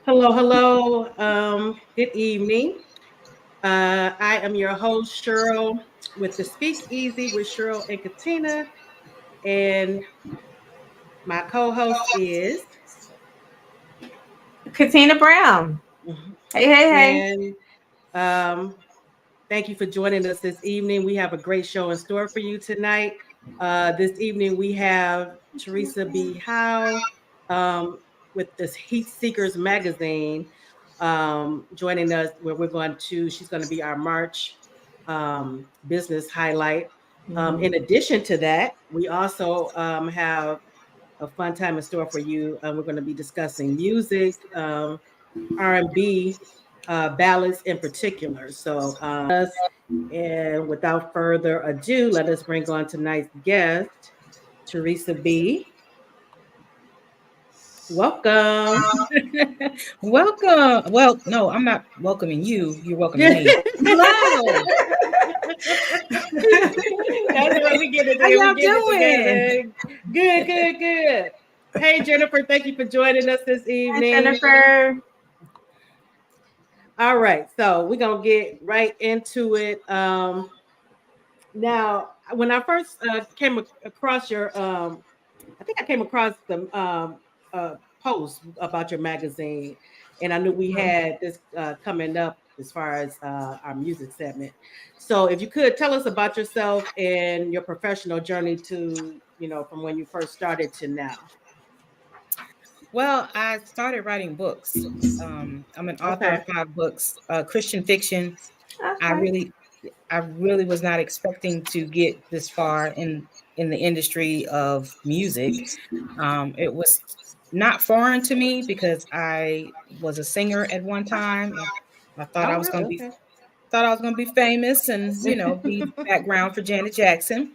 Hello, hello. Good evening. I am your host, Cheryl, with the Speak Easy with Cheryl and Catina. And my co host is. Katina Brown. Hey, hey, hey. And um, thank you for joining us this evening. We have a great show in store for you tonight. This evening, we have Teresa B. Howell with this Heat Seekers magazine joining us, where she's going to be our March business highlight. In addition to that, we also have a fun time in store for you. We're going to be discussing music, R&B ballads in particular. And without further ado, let us bring on tonight's guest, Teresa B. Welcome. Welcome. Well, no, I'm not welcoming you. You're welcoming That's me. Hello. what we get How today. We y'all get it doing? together. Good, good, good. Hey, Jennifer, thank you for joining us this Hi, evening. Jennifer. All right, so we're gonna get right into it. Now, when I first came across your, I think I came across the post about your magazine, and I knew we had this coming up as far as our music segment. So, if you could tell us about yourself and your professional journey to, from when you first started to now. Well, I started writing books. I'm an author Okay. of 5 books, Christian fiction. I Okay. really, I really was not expecting to get this far in the industry of music. It was not foreign to me because I was a singer at one time. I thought I Oh, was really? going to be Okay. thought I was going to be famous and be background for Janet Jackson,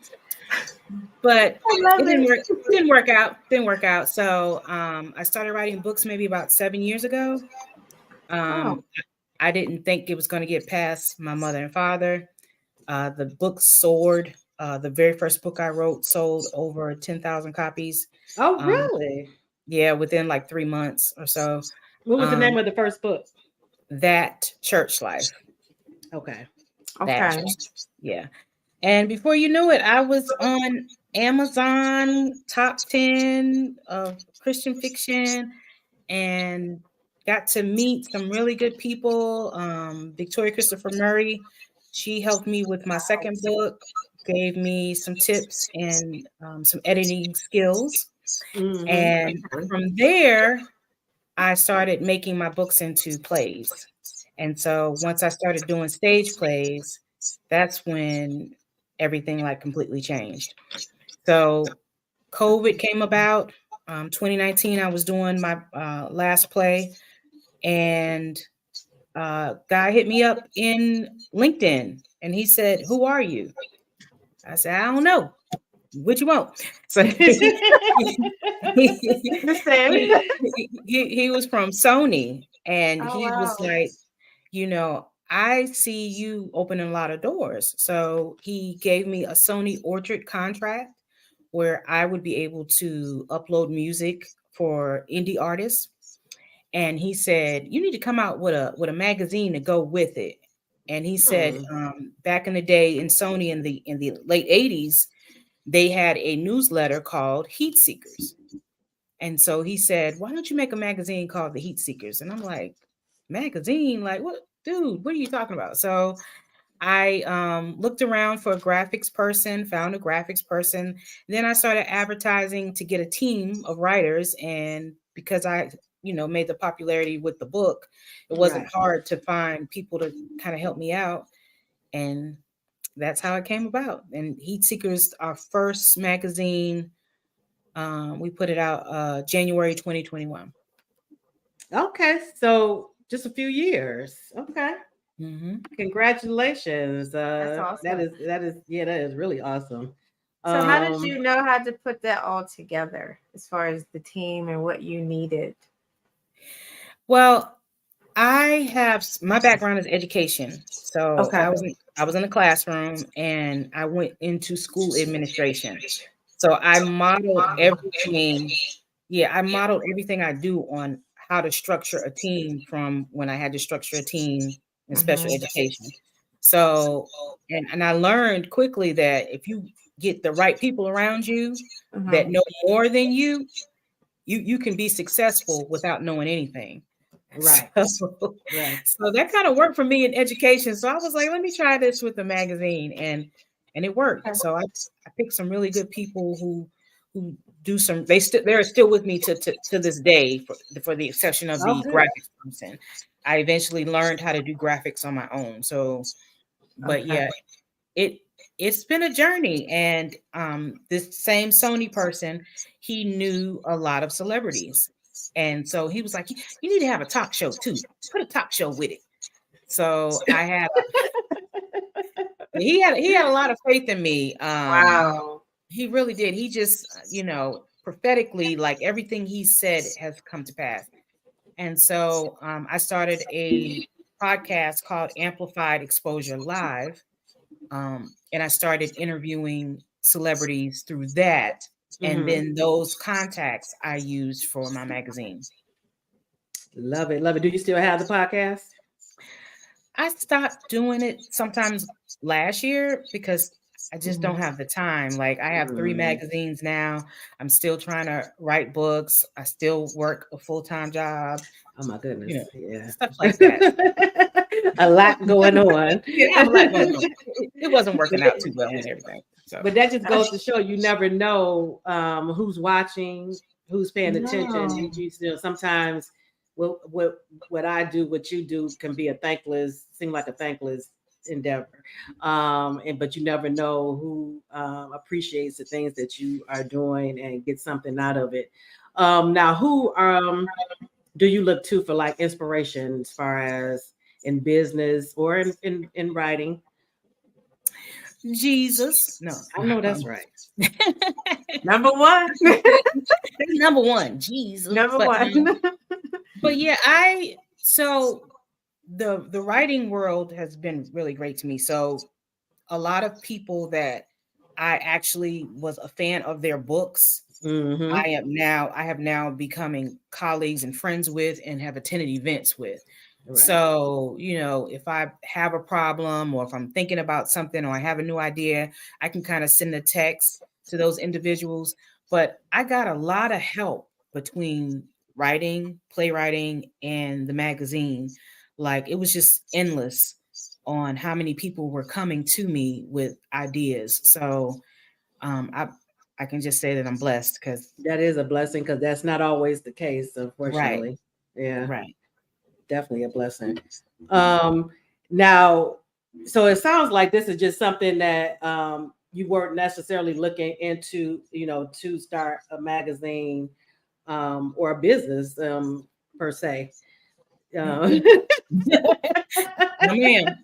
but I love it didn't it. work. Didn't work out. Didn't work out. So I started writing books maybe about 7 years ago. Oh, Um, I didn't think it was going to get past my mother and father. The book soared. The very first book I wrote sold over 10,000 copies. Oh, Um, really? yeah, within like 3 months or so. What was the name Um, of the first book? that church life. Okay. That okay. church. Yeah. And before you knew it, I was on Amazon top 10 of Christian fiction and got to meet some really good people. Victoria Christopher Murray, she helped me with my second book, gave me some tips and some editing skills. Mm-hmm. And from there, I started making my books into plays. And so once I started doing stage plays, that's when everything like completely changed. So COVID came about. 2019, I was doing my last play, and guy hit me up in LinkedIn, and he said, "Who are you?" I said, "I don't know. What you want?" So The same. he was from Sony, and Oh, he was wow. like, I see you opening a lot of doors. So he gave me a Sony Orchard contract where I would be able to upload music for indie artists. And he said, you need to come out with a magazine to go with it. And he said, Hmm. back in the day in Sony in the late 80s, they had a newsletter called Heat Seekers. And so he said, why don't you make a magazine called The Heat Seekers? And I'm like, magazine? Like, what, dude, what are you talking about? So I looked around for a graphics person, found a graphics person. Then I started advertising to get a team of writers. And because I, made the popularity with the book, it wasn't Right. hard to find people to kind of help me out. And that's how it came about. And Heat Seekers, our first magazine, we put it out January 2021. Okay. So just a few years. Okay. Mm-hmm. Congratulations. That's That awesome. is that is yeah, that is really awesome. So, how did Um, you know how to put that all together as far as the team and what you needed? Well, my background is education. So Okay. I was in the classroom and I went into school administration. So I modeled everything. Yeah, I modeled everything I do on how to structure a team from when I had to structure a team in special education. So, and I learned quickly that if you get the right people around you that know more than you can be successful without knowing anything. Right. Right. So that kind of worked for me in education. So I was like, let me try this with the magazine, and it worked. So I picked some really good people who do some. They're still with me to this day, for the exception of the graphics person. I eventually learned how to do graphics on my own. So, but yeah, it's been a journey. And this same Sony person, he knew a lot of celebrities. And so he was like, you need to have a talk show too. Put a talk show with it. So I had he had a lot of faith in me. Wow. He really did. He just, prophetically, like everything he said has come to pass. And so I started a podcast called Amplified Exposure Live. And I started interviewing celebrities through that. And then those contacts I used for my magazine. Love it. Love it. Do you still have the podcast? I stopped doing it sometimes last year because I just don't have the time. Like I have 3 magazines now. I'm still trying to write books. I still work a full-time job. Oh my goodness. Yeah. Stuff like that. A lot going on. Yeah, a lot going on. It wasn't working out too well and everything. So. But that just goes to show you never know who's watching, who's paying attention. You still sometimes what I do, what you do can be seem like a thankless endeavor. But you never know who appreciates the things that you are doing and get something out of it. Now, who do you look to for like inspiration as far as in business or in writing? Jesus. No, I know that's right. Number one. Number one. Jesus. Number one. But yeah, so the writing world has been really great to me. So a lot of people that I actually was a fan of their books, I have now becoming colleagues and friends with and have attended events with. Right. So, if I have a problem or if I'm thinking about something or I have a new idea, I can kind of send a text to those individuals. But I got a lot of help between writing, playwriting, and the magazine. Like it was just endless on how many people were coming to me with ideas. So I can just say that I'm blessed because that is a blessing because that's not always the case, unfortunately. Right. Yeah. Right. Definitely a blessing. Now, so it sounds like this is just something that you weren't necessarily looking into, to start a magazine or a business per se. No, ma'am.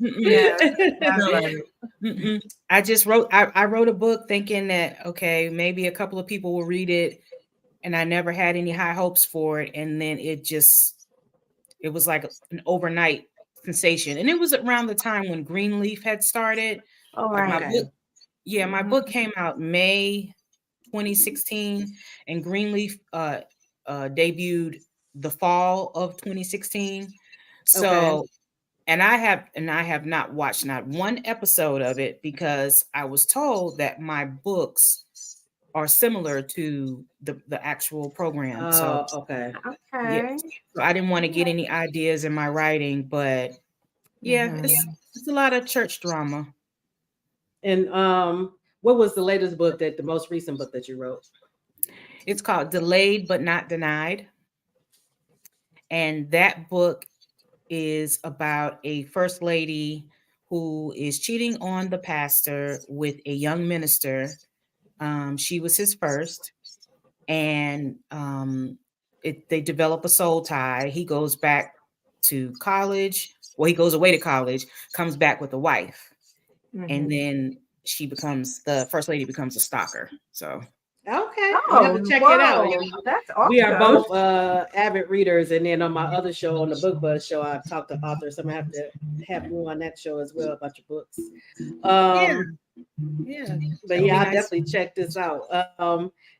I wrote a book thinking that, okay, maybe a couple of people will read it, and I never had any high hopes for it. And then it was like an overnight sensation. And it was around the time when Greenleaf had started. Oh, right. My book came out May 2016, and Greenleaf debuted the fall of 2016. So, and I have not watched not one episode of it because I was told that my books are similar to the actual program. Okay. Yeah. So I didn't want to get any ideas in my writing, but it's a lot of church drama. And what was the latest book the most recent book that you wrote? It's called Delayed But Not Denied. And that book is about a first lady who is cheating on the pastor with a young minister. She was his first, and they develop a soul tie. He goes back to college. Well, he goes away to college, comes back with a wife, and then the first lady becomes a stalker. So. Okay, I have to check it out. That's awesome. We are both avid readers, and then on my other show, on the Book Buzz show, I talk to authors. So I'm gonna have to have you on that show as well about your books. But I'll definitely check this out.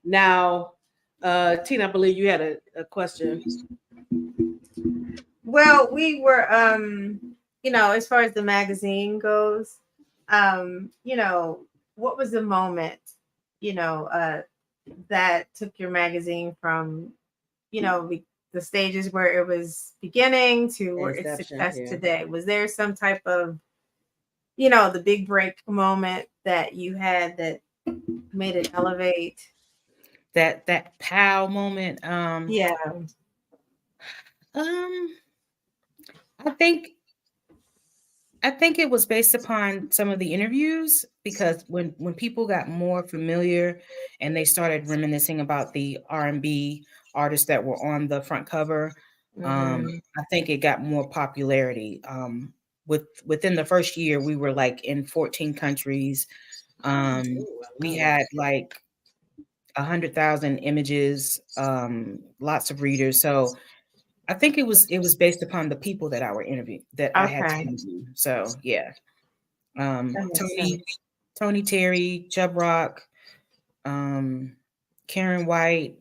Now, Tina, I believe you had a question. Well, we were, as far as the magazine goes, what was the moment, that took your magazine from, the stages where it was beginning to where it's Inception, success yeah. today? Was there some type of, the big break moment that you had that made it elevate? That pow moment. Yeah. Um, I think it was based upon some of the interviews, because when people got more familiar and they started reminiscing about the R&B artists that were on the front cover, I think it got more popularity. Within the first year, we were like in 14 countries. We had like 100,000 images, lots of readers. So I think it was based upon the people that I had to Okay. interview. So yeah. That makes sense. Tony Terry, Chubb Rock, Karen White.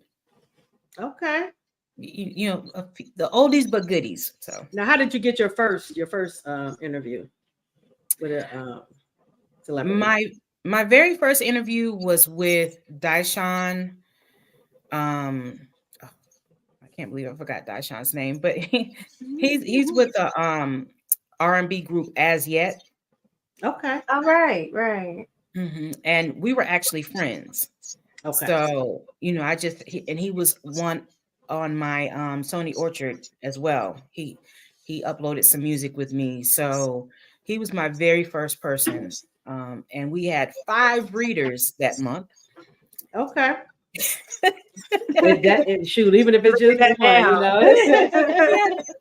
Okay. The oldies but goodies. So Now, how did you get your first interview with a celebrity? my very first interview was with Daishan. I can't believe I forgot Daishan's name, but he's with the R&B group As Yet. Okay. All right. And we were actually friends. Okay. So, he was one on my Sony Orchard as well. He uploaded some music with me. So he was my very first person. And we had 5 readers that month. Okay. Shoot, even if it's just that one, We had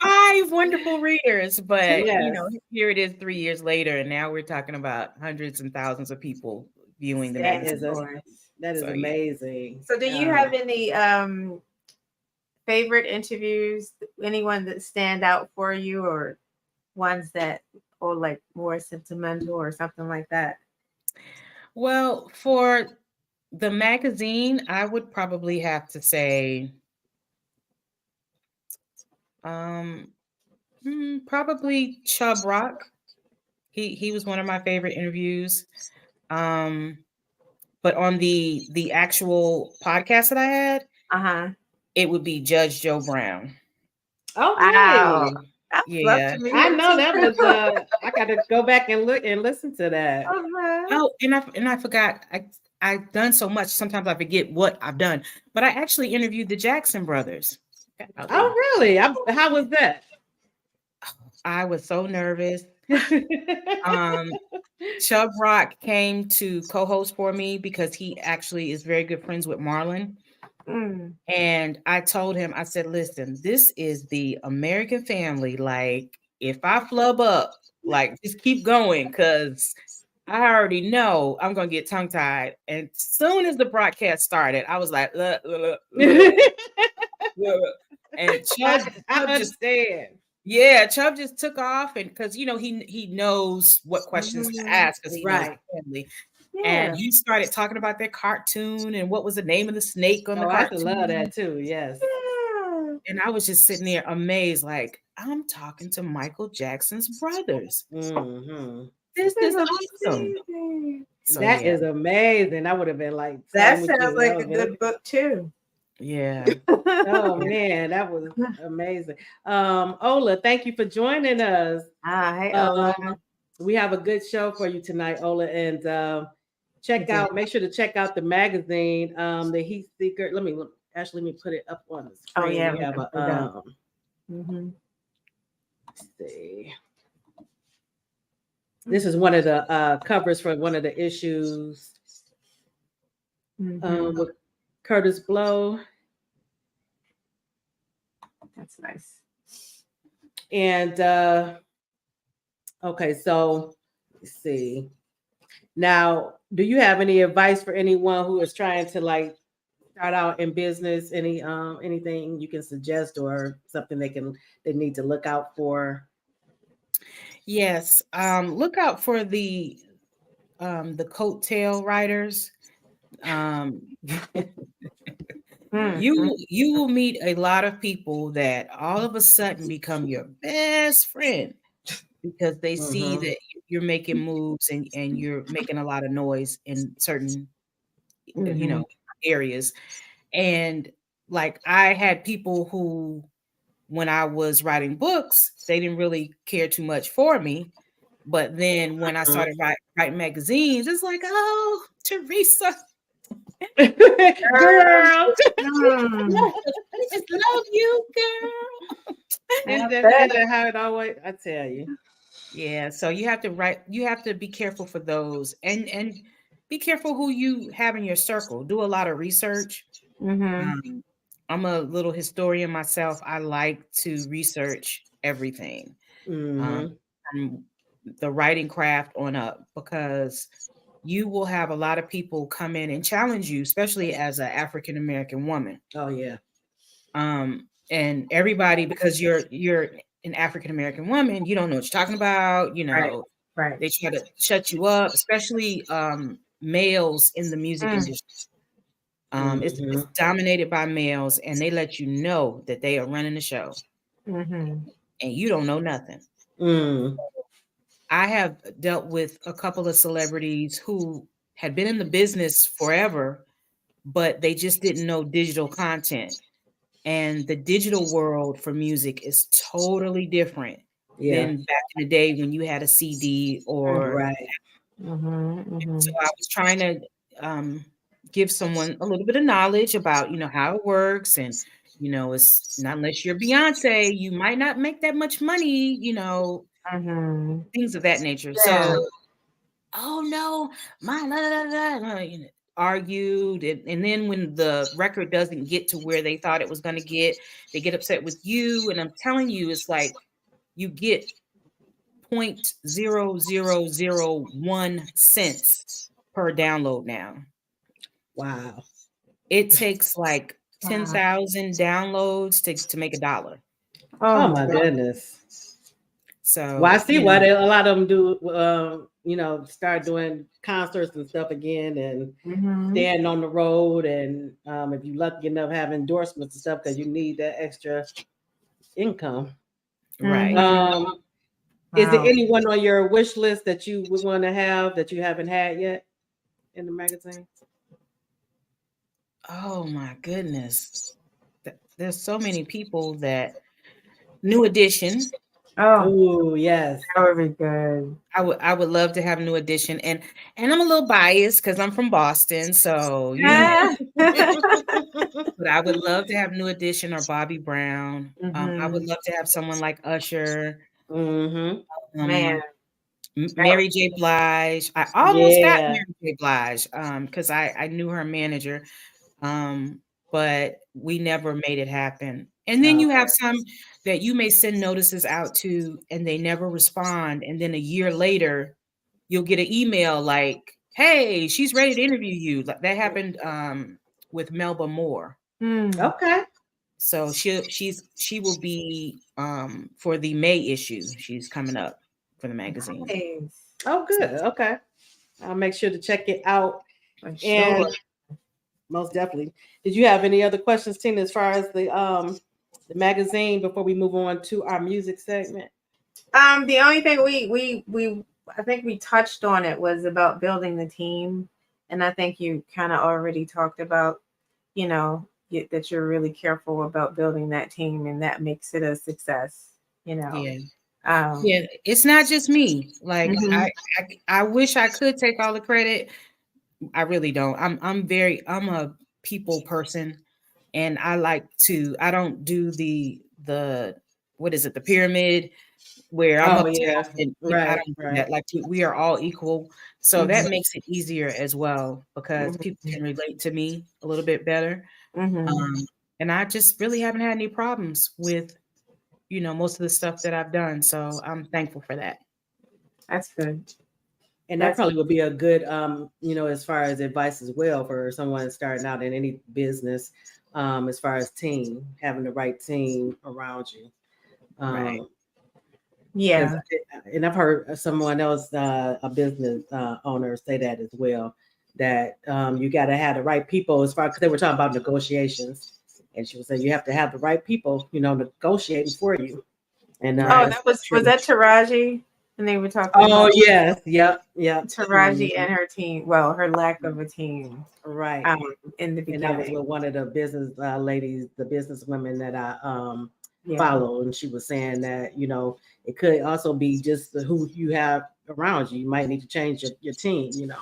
5 wonderful readers, but Yes. here it is 3 years later, and now we're talking about hundreds and thousands of people viewing the That magazine. That is So, yeah. amazing. So, do you have any favorite interviews? Anyone that stand out for you, or ones that are like more sentimental or something like that? Well, for the magazine, I would probably have to say, probably Chubb Rock. He was one of my favorite interviews. But on the actual podcast that I had, it would be Judge Joe Brown. Oh, Wow. really? Yeah. I know that was I got to go back and look and listen to that. Oh, and I forgot. I've done so much. Sometimes I forget what I've done. But I actually interviewed the Jackson brothers. Oh, really? How was that? I was so nervous. Chubb Rock came to co-host for me because he actually is very good friends with Marlon. And I told him, I said, listen, this is the American family. Like, if I flub up, like, just keep going, because I already know I'm going to get tongue-tied. And as soon as the broadcast started, I was like, and Chubb I understand. Yeah, Chubb just took off, and because he knows what questions to ask, because he knows the family. Yeah. And he started talking about their cartoon and what was the name of the snake on the cartoon. I love that too. Yes. Yeah. And I was just sitting there amazed, like, I'm talking to Michael Jackson's brothers. Mm-hmm. This is awesome. So, that is amazing. I would have been like, that sounds like a good book too. Yeah. Oh man, that was amazing. Ola, thank you for joining us. Hey, Ola. We have a good show for you tonight, Ola, and make sure to check out the magazine, the Heat Seeker. Let me put it up on the screen. Oh yeah, we have a let's see. This is one of the covers for one of the issues with Curtis Blow. That's nice. And okay, so let's see. Now, do you have any advice for anyone who is trying to like start out in business? Anything you can suggest, or something they need to look out for? Yes. Look out for the coattail riders. You will meet a lot of people that all of a sudden become your best friend because they see that you're making moves and you're making a lot of noise in certain areas. And like I had people who, when I was writing books, they didn't really care too much for me. But then when I started writing magazines, it's like, oh, Teresa, girl. I just love you, girl. Isn't that how it always? I tell you. Yeah, so you have to write. You have to be careful for those, and be careful who you have in your circle. Do a lot of research. I'm a little historian myself. I like to research everything, from the writing craft on up, because you will have a lot of people come in and challenge you, especially as an African American woman. Oh yeah. And everybody, because you're an African American woman, you don't know what you're talking about. Right. They try to shut you up, especially males in the music industry. It's dominated by males, and they let you know that they are running the show, and you don't know nothing. I have dealt with a couple of celebrities who had been in the business forever, but they just didn't know digital content. And the digital world for music is totally different than back in the day when you had a CD or. Right. So I was trying to give someone a little bit of knowledge about, how it works. And, it's not, unless you're Beyonce, you might not make that much money, things of that nature. Yeah. So, oh no, argued. And then when the record doesn't get to where they thought it was going to get, they get upset with you. And I'm telling you, it's like you get 0.0001 cents per download now. Wow. It takes like 10,000 downloads to make $1. Oh my goodness. So well, I see why a lot of them do start doing concerts and stuff again and stand on the road, and if you're lucky enough, have endorsements and stuff because you need that extra income. Right. Is there anyone on your wish list that you would want to have that you haven't had yet in the magazine? Oh my goodness. There's so many people that New Edition. Oh yes, that would be good. I would love to have New Edition, and I'm a little biased because I'm from Boston, so but I would love to have New Edition or Bobby Brown. I would love to have someone like Usher. Man. Mary J. Blige. I almost got Mary J. Blige because I knew her manager, but we never made it happen. And then you have some that you may send notices out to and they never respond. And then a year later, you'll get an email like, hey, she's ready to interview you. That happened with Melba Moore. Okay. So she will be for the May issue. She's coming up for the magazine. Nice. Oh, good. Okay. I'll make sure to check it out. And most definitely. Did you have any other questions, Tina, as far as the magazine before we move on to our music segment? The only thing we I think we touched on it was about building the team, and I think you kind of already talked about, that you're really careful about building that team, and that makes it a success. Yeah, it's not just me. Like I wish I could take all the credit. I really don't. I'm a people person, and I don't do the what is it, the pyramid where I'm up top and I don't do that. Like we are all equal. So that makes it easier as well because people can relate to me a little bit better. And I just really haven't had any problems with, most of the stuff that I've done. So I'm thankful for that. That's good. And that probably would be a good, as far as advice as well for someone starting out in any business, as far as team, having the right team around you. Right. Yeah. And I've heard someone else, a business owner, say that as well. that you got to have the right people as far because they were talking about negotiations, and she was saying you have to have the right people, negotiating for you. And Oh, that's that was true. that Taraji? And they were talking Oh about yes, yep. Taraji and her team. Well, her lack of a team. Right. In the And that was beginning. with one of the business ladies, the business women that I Yeah. follow, and she was saying that it could also be just who you have around you. You might need to change your team.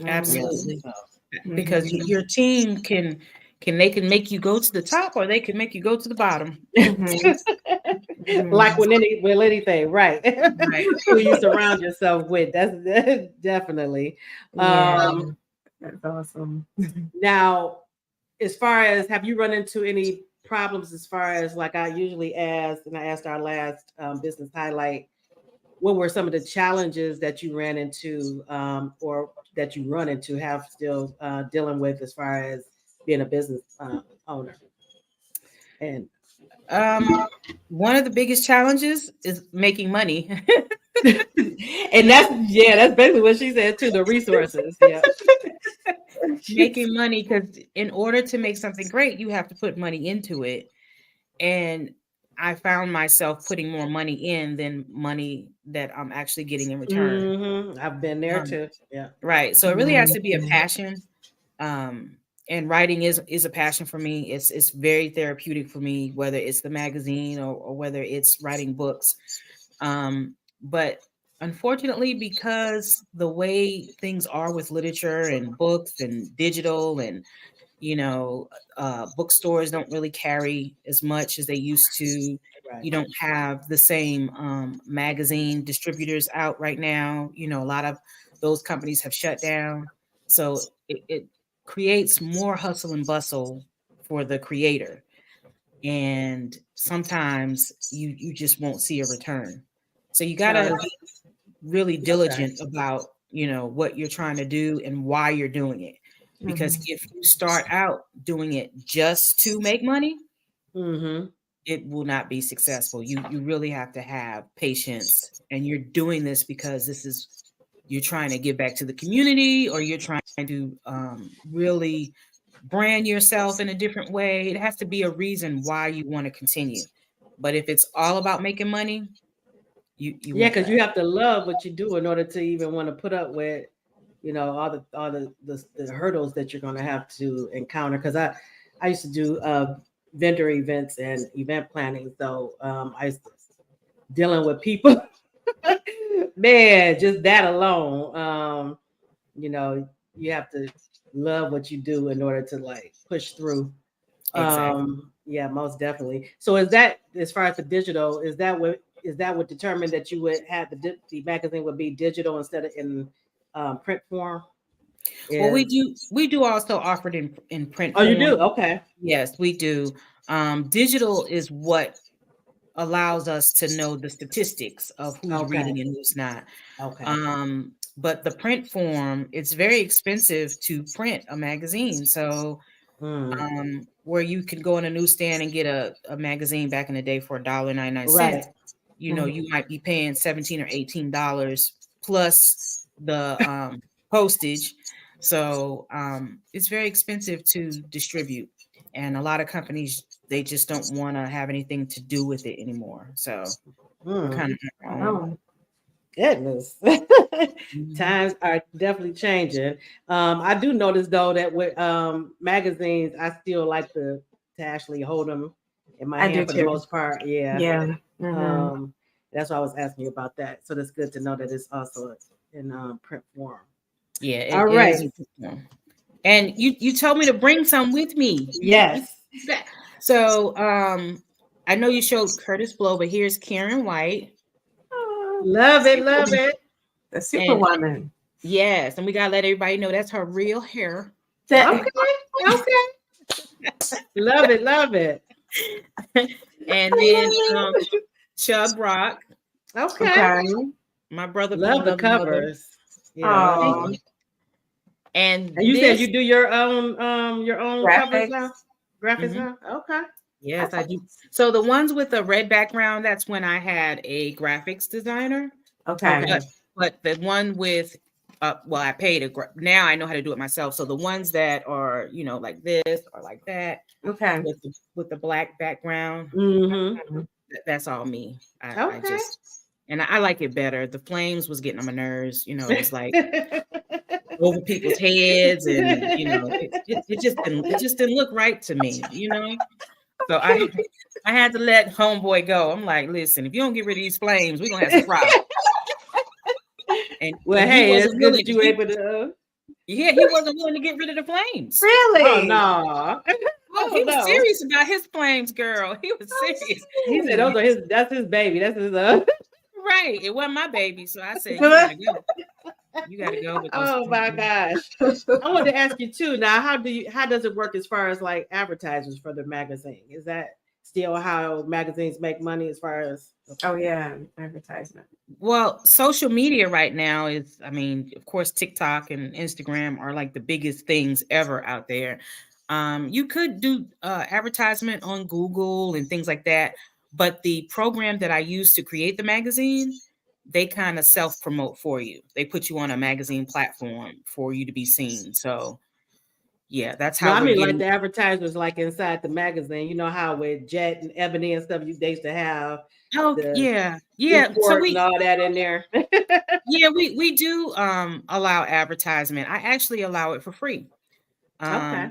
Absolutely. So, Because your team can make you go to the top, or they can make you go to the bottom. like with anything, right? Right. Who you surround yourself with. That's definitely. Yeah, that's awesome. Now, as far as have you run into any problems as far as like I usually ask, and I asked our last business highlight, what were some of the challenges that you ran into or that you run into have still dealing with as far as being a business owner? And one of the biggest challenges is making money. and that's basically what she said too, the resources. Yeah. Making money, because in order to make something great, you have to put money into it. And I found myself putting more money in than money that I'm actually getting in return. Mm-hmm. I've been there too. Yeah. Right. So it really has to be a passion. And writing is a passion for me. It's very therapeutic for me, whether it's the magazine or whether it's writing books. But unfortunately, because the way things are with literature and books and digital and bookstores don't really carry as much as they used to. Right. You don't have the same magazine distributors out right now. A lot of those companies have shut down. So it creates more hustle and bustle for the creator. And sometimes you just won't see a return. So you got to be really diligent about, what you're trying to do and why you're doing it. Because if you start out doing it just to make money, it will not be successful. You really have to have patience, and you're doing this because you're trying to give back to the community, or you're trying to really brand yourself in a different way. It has to be a reason why you want to continue. But if it's all about making money, you because you have to love what you do in order to even want to put up with all the hurdles that you're going to have to encounter. Because I used to do vendor events and event planning, so I used to dealing with people. Man, just that alone, you have to love what you do in order to like push through. Exactly. Yeah, most definitely. So is that, as far as the digital, is that what determined that you would have the magazine would be digital instead of in print form? Well, we do also offer it in print form. You do? Okay. Yes, we do. Digital is what allows us to know the statistics of who's reading and who's not. Okay. But the print form, it's very expensive to print a magazine. So where you can go in a newsstand and get a magazine back in the day for $1.99. Right. You might be paying $17 or $18 plus the postage. So it's very expensive to distribute. And a lot of companies, they just don't want to have anything to do with it anymore. So we're kind of goodness. Times are definitely changing. I do notice though that with magazines, I still like to actually hold them in my hand for the most part. Yeah. That's why I was asking you about that. So that's good to know that it's also in print form. Yeah. All right. And you told me to bring some with me. Yes. So I know you showed Curtis Blow, but here's Karen White. Love it. The Superwoman. Yes, and we gotta let everybody know that's her real hair. Okay. Love it. And then Chubb Rock. Okay. My brother. Love the covers. Yeah. And you said you do your own graphics. Covers now? Graphics now? Okay. Yes, I do. So the ones with the red background, that's when I had a graphics designer. Okay. But the one with well, I paid now I know how to do it myself. So the ones that are, like this or like that, Okay. with the black background, Mm-hmm. that's all me. I Okay. just, and I like it better. The flames was getting on my nerves. It was like over people's heads, and it just didn't look right to me. So I had to let homeboy go. I'm like, listen, if you don't get rid of these flames, we're gonna have some problems. And Well, he hey, it's wasn't good willing. that you were able to. Yeah, he wasn't willing to get rid of the flames. Really? Oh no! Oh, he was serious about his flames, girl. He was serious. He said those are that's his baby. That's his Right. It wasn't my baby. So I said, you gotta go. You gotta go with those. Oh my gosh. I wanted to ask you too. Now, how does it work as far as like advertisers for the magazine? Is that still how magazines make money as far as Oh yeah, advertisement. Well, social media right now is, of course, TikTok and Instagram are like the biggest things ever out there. You could do advertisement on Google and things like that, but the program that I used to create the magazine, they kind of self-promote for you. They put you on a magazine platform for you to be seen. So yeah, that's No, how I we're mean like getting. the advertisers like inside the magazine. You know how with Jet and Ebony and stuff, they used to have Oh the yeah. So report and all that in there. yeah, we do allow advertisement. I actually allow it for free. Okay.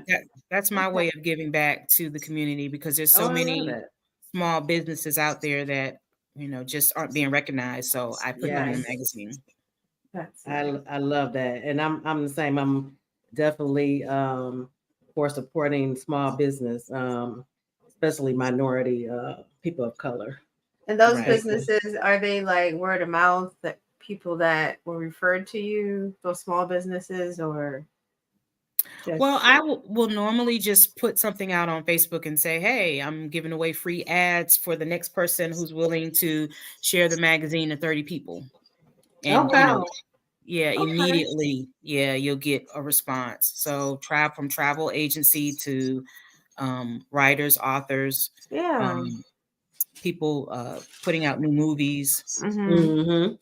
That's my way of giving back to the community, because there's Oh, so I love many it. small businesses out there that just aren't being recognized. So I put them in the Yes. magazine. That's I love that. And I'm the same. I'm definitely for supporting small business, especially minority people of color. And those Right. businesses, are they like word of mouth, that people that were referred to you, those small businesses, or just... Well, I will normally just put something out on Facebook and say, hey, I'm giving away free ads for the next person who's willing to share the magazine to 30 people. And, Okay. yeah, immediately, you'll get a response. So from travel agency to writers, authors, people putting out new movies. Mm-hmm.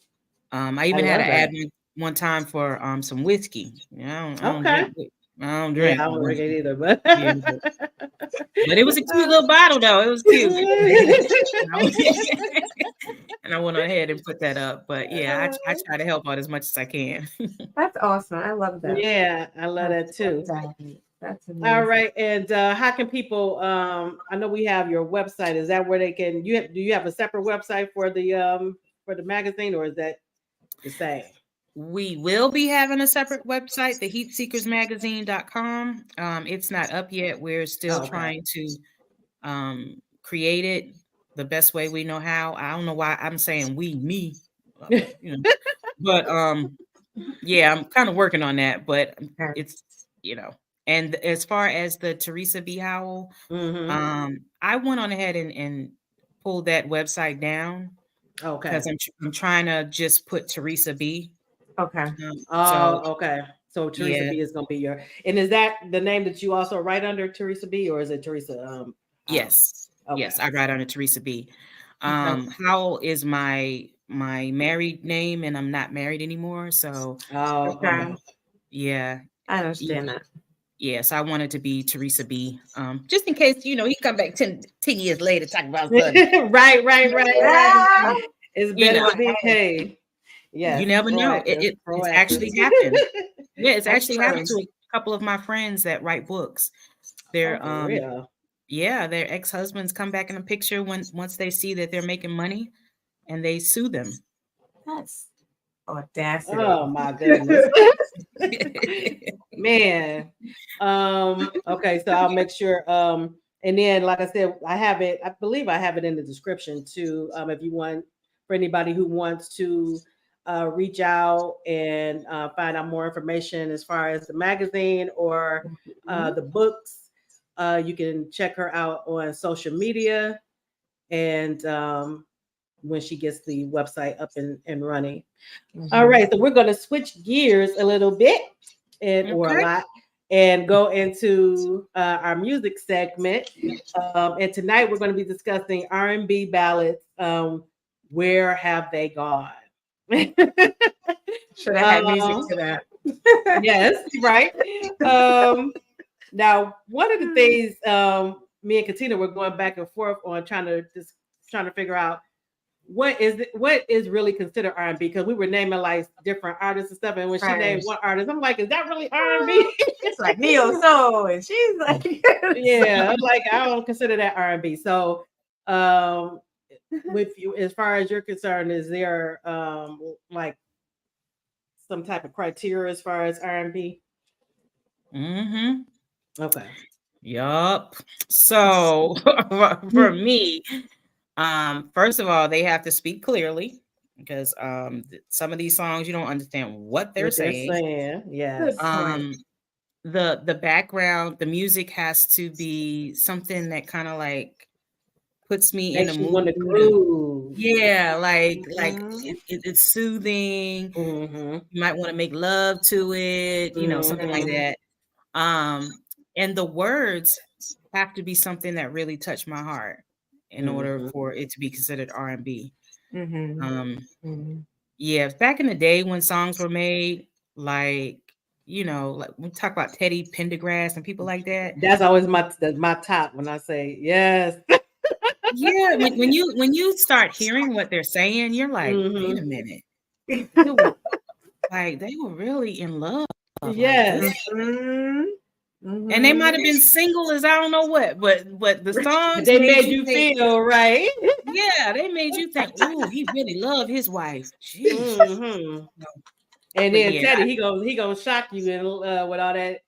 I even had love an ad that. one time for some whiskey. I don't Okay. drink. I don't Yeah, drink. I don't drink it either, but Yeah, but it was a cute little bottle, though. It was cute. And I went ahead and put that up. But yeah, I try to help out as much as I can. That's awesome. I love that. Yeah, I love that too. That's amazing. All right. And how can people I know we have your website. Is that where they can do you have a separate website for the magazine, or is that the same? We will be having a separate website, the heatseekersmagazine.com. It's not up yet. We're still trying to create it the best way we know how. I don't know why I'm saying me, but yeah, I'm kind of working on that, but it's, and as far as the Teresa B. Howell, I went on ahead and pulled that website down. Okay. Because I'm trying to just put Teresa B. Okay. Okay. So Teresa B is going to be and is that the name that you also write under, Teresa B, or is it Teresa? Yes. Okay. Yes, I write under Teresa B. Howell is my married name, and I'm not married anymore. So yeah. I understand that. Yes, I wanted to be Teresa B. Just in case, he come back 10 years later talking about something. Right. It's better to be paid. Yeah, you never know. It's actually happened. Yeah, it's actually happened to a couple of my friends that write books. They're their ex-husbands come back in the picture once they see that they're making money, and they sue them. That's audacity. Oh my goodness. Man. Okay, so I'll make sure. And then, like I said, I believe I have it in the description too. If you want, for anybody who wants to reach out and find out more information as far as the magazine or the books, you can check her out on social media, and when she gets the website up and running. All right, so we're going to switch gears a little bit or a lot and go into our music segment. And tonight we're going to be discussing R&B ballads. Where have they gone? Should have had music to that. Yes, right. Now, one of the things me and Katina were going back and forth on trying to figure out what is really considered R&B, because we were naming like different artists and stuff, and when she named one artist, I'm like, is that really R&B? It's like neo soul, and she's like, yeah, I'm like, I don't consider that R&B. So, with you, as far as you're concerned, is there like some type of criteria as far as R&B? Okay. Yup. So for me, first of all, they have to speak clearly, because some of these songs you don't understand what they're saying. Yes. The background, the music has to be something that kind of like puts me in Makes the you mood. want to groove. Yeah, like it's soothing. Mm-hmm. You might want to make love to it, something like that. And the words have to be something that really touch my heart in order for it to be considered R&B. Yeah, back in the day when songs were made, like like we talk about Teddy Pendergrass and people like that. That's always my top when I say yes. Yeah, when you start hearing what they're saying, you're like, wait a minute, they were really in love. Yes. Like and they might have been single as I don't know what, but the songs they made you feel right. Yeah, they made you think, oh, he really loved his wife. And then Teddy, he gonna shock you and with all that.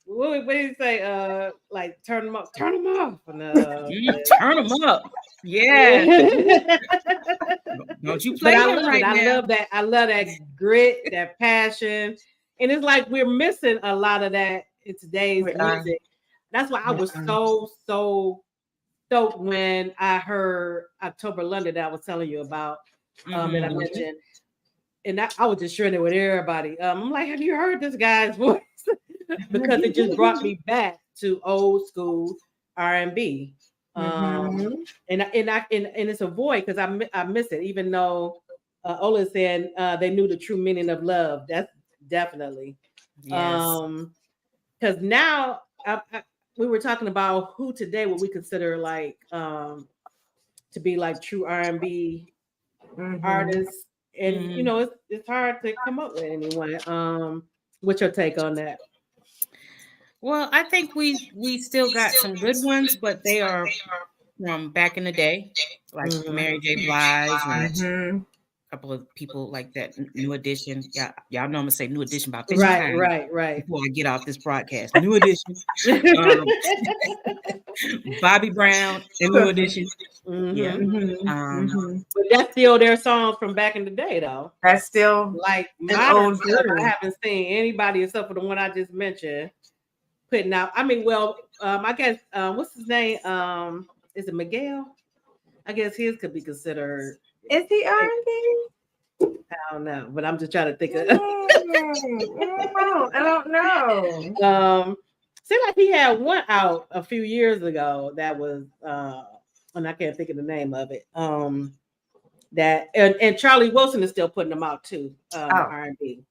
What did he say? Like turn them off. Turn them up. Yeah. Don't you play him right now. I love that. I love that grit, that passion, and it's like we're missing a lot of that in today's music. That's why I was so stoked when I heard October London that I was telling you about, that I mentioned, and I was just sharing it with everybody. I'm like, have you heard this guy's voice? Because it just brought me back to old school R&B. And it's a void because I miss it, even though Ola said they knew the true meaning of love. That's definitely because now we were talking about who today would we consider like to be like true R&B artists, and it's hard to come up with anyone. What's your take on that? Well, I think we still got some good ones, but they are from back in the day, like Mary J. Blige and a couple of people like that. New Edition, y'all know I'm gonna say New Edition about 50 times. Right. Before I get off this broadcast, New Edition, Bobby Brown and New Edition. But that's still their songs from back in the day, though. That's still like modern stuff. I haven't seen anybody except for the one I just mentioned putting out. I mean, I guess what's his name? Is it Miguel? I guess his could be considered. Is he R&B? I don't know, but I'm just trying to think of. I don't know. Seemed like he had one out a few years ago that was, and I can't think of the name of it. That and Charlie Wilson is still putting them out too. R&B.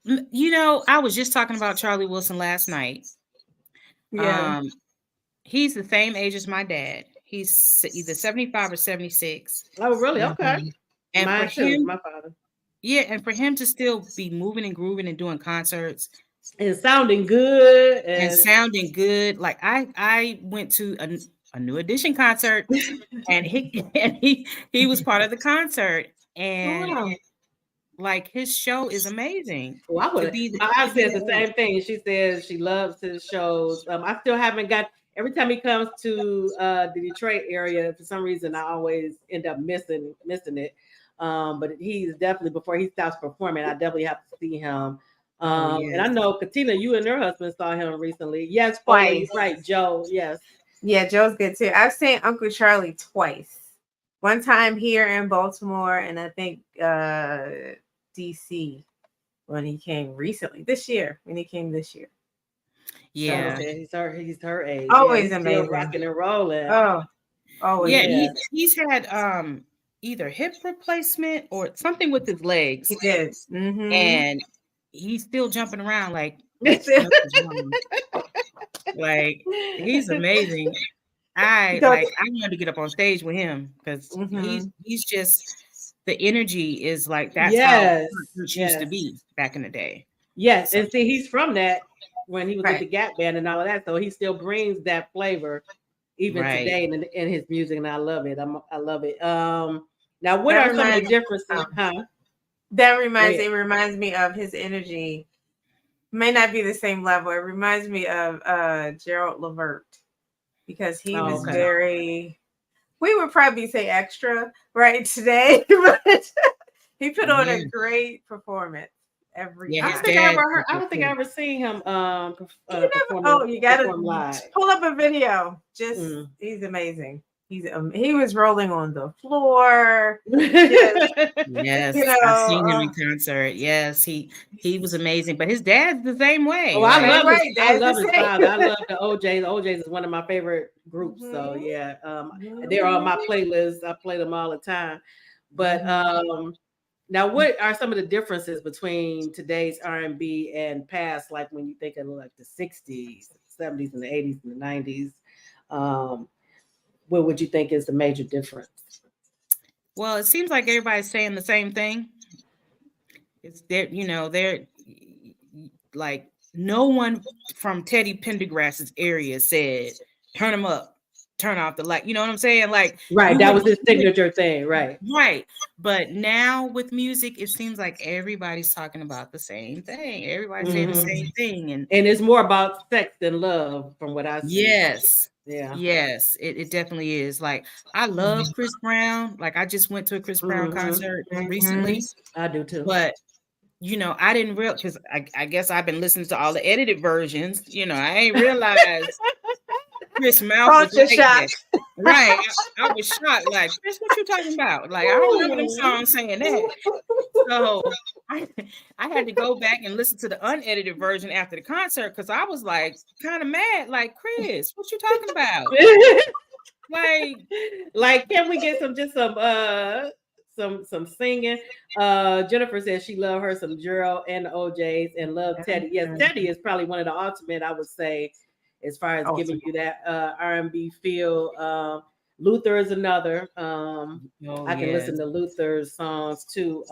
I was just talking about Charlie Wilson last night. Yeah. He's the same age as my dad. He's either 75 or 76. Oh, really? Okay. And Mine for him, my father. Yeah, and for him to still be moving and grooving and doing concerts and sounding good like I went to a New Edition concert and he was part of the concert, and like his show is amazing. Well, I said the same thing. She says she loves his shows. I still haven't got. Every time he comes to the Detroit area, for some reason, I always end up missing it. But he's definitely, before he stops performing, I definitely have to see him. And I know, Katina, you and her husband saw him recently. Yes, twice. Right, Joe. Yes. Yeah, Joe's good too. I've seen Uncle Charlie twice. One time here in Baltimore, and I think DC when he came recently. This year. Yeah, so he's her age. Always amazing, rocking and rolling. Oh, yeah. He's had either hip replacement or something with his legs. He did. Mm-hmm. And he's still jumping around like like he's amazing. I wanted to get up on stage with him because he's just the energy is like that's how church used to be back in the day. Yes, and see, he's from that when he was with the Gap Band and all of that, so he still brings that flavor even today in his music, and I love it. I love it. Now, what are some of the differences? That reminds me of his energy. May not be the same level. It reminds me of Gerald Levert because he was very. We would probably say extra right today, but he put on a great performance. I don't think I ever seen him perform. You gotta pull up a video. He's amazing. He was rolling on the floor. Yes, I've seen him in concert. Yes, he was amazing. But his dad's the same way. Oh, I love his style. I love the OJs. The OJs is one of my favorite groups. So yeah, they're on my playlist. I play them all the time. But now, what are some of the differences between today's R&B and past, like when you think of like the 60s, 70s, and the 80s and the 90s? What would you think is the major difference? Well, it seems like everybody's saying the same thing. It's they're like no one from Teddy Pendergrass's area said, turn them up, turn off the light. You know what I'm saying? Like that was his signature thing, right? But now with music, it seems like everybody's talking about the same thing. Everybody's saying the same thing, and it's more about sex than love, from what I see. Yes, it definitely is. Like I love Chris Brown. Like I just went to a Chris Brown concert recently. I do too. But I didn't realize because I guess I've been listening to all the edited versions. I ain't realized Chris mouth was like that. Right. I was shocked. Like, Chris, what you talking about? Like, I don't remember them songs saying that. So I had to go back and listen to the unedited version after the concert because I was like kind of mad. Like, Chris, what you talking about? like, can we get some singing? Jennifer says she loved her some Gerald and the OJs and loved Teddy. Yes, Teddy is probably one of the ultimate, I would say, as far as giving you that R&B feel. Luther is another. I can listen to Luther's songs too.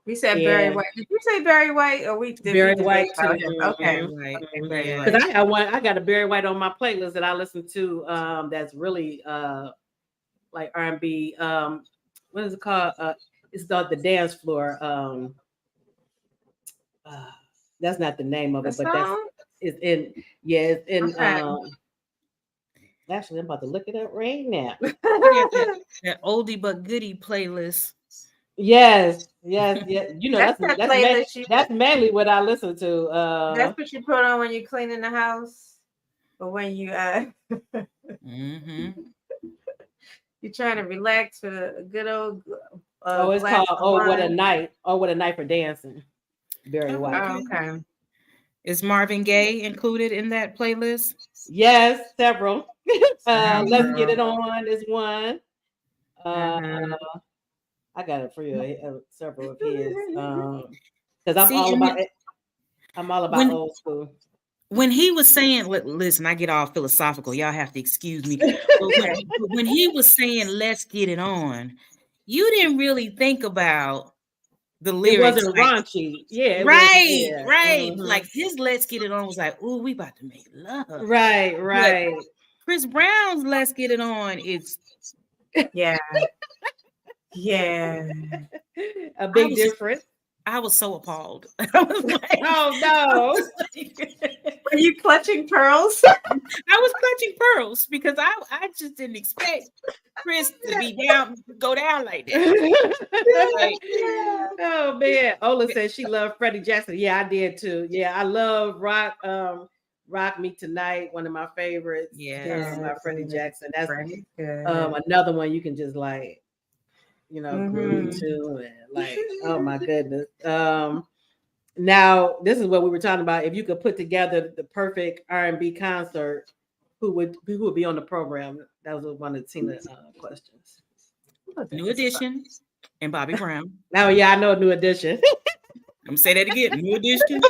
We said Barry White. Did you say Barry White or we did Barry White too? Okay. Because I got a Barry White on my playlist that I listen to. That's really like R&B. What is it called? It's called The Dance Floor. That's not the name of it, but it's in. Actually, I'm about to look it up right now. that oldie but goodie playlist. Yes. That's mainly what I listen to. That's what you put on when you're cleaning the house, or when you you're trying to relax for a good old. It's called What a Night. Oh, What a Night for Dancing. Barry White. Okay. Is Marvin Gaye included in that playlist? Yes, several. Let's Get It On is one. I got it for you. Several of his. Because I'm all about old school. When he was saying, listen, I get all philosophical. Y'all have to excuse me. But when he was saying, let's get it on, you didn't really think about the lyrics. It wasn't raunchy. Yeah. Right. Mm-hmm. Like his let's get it on was like, ooh, we about to make love. Right. But Chris Brown's let's get it on is yeah. A big difference. I was so appalled. I was like, oh no. Were you clutching pearls? I was clutching pearls because I just didn't expect Chris to go down like that. Oh man. Ola said she loved Freddie Jackson. Yeah, I did too. Yeah, I love Rock Me Tonight, one of my favorites. Yeah. Freddie Jackson. That's another one you can just like groove to, and like, oh my goodness. Now this is what we were talking about. If you could put together the perfect R&B concert, who would be on the program? That was one of Tina's questions. New Edition, and Bobby Brown. Oh yeah, I know New Edition. I'm gonna say that again. New Edition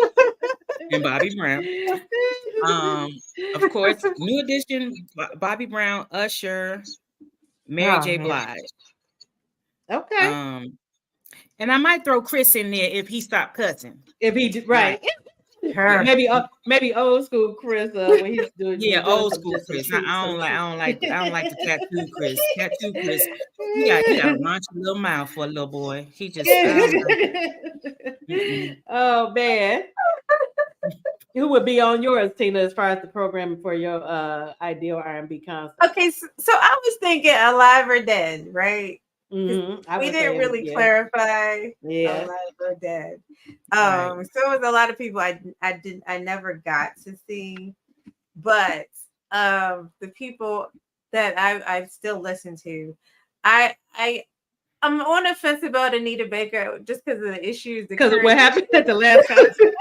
and Bobby Brown. Of course, New Edition, Bobby Brown, Usher, Mary J. Blige. Okay. And I might throw Chris in there if he stopped cussing. If he right. Maybe old school Chris when he's doing old school Chris. I don't like the tattoo Chris. Tattoo Chris. He got a raunchy little mouth for a little boy. He just oh man. Who would be on yours, Tina, as far as the programming for your ideal R&B concert? Okay, so I was thinking Alive or Dead, right? Mm-hmm. We didn't really clarify Alive or Dead. So it was a lot of people I never got to see, but the people that I still listen to, I'm on the fence about Anita Baker just because of the issues. Because of what happened at the last concert.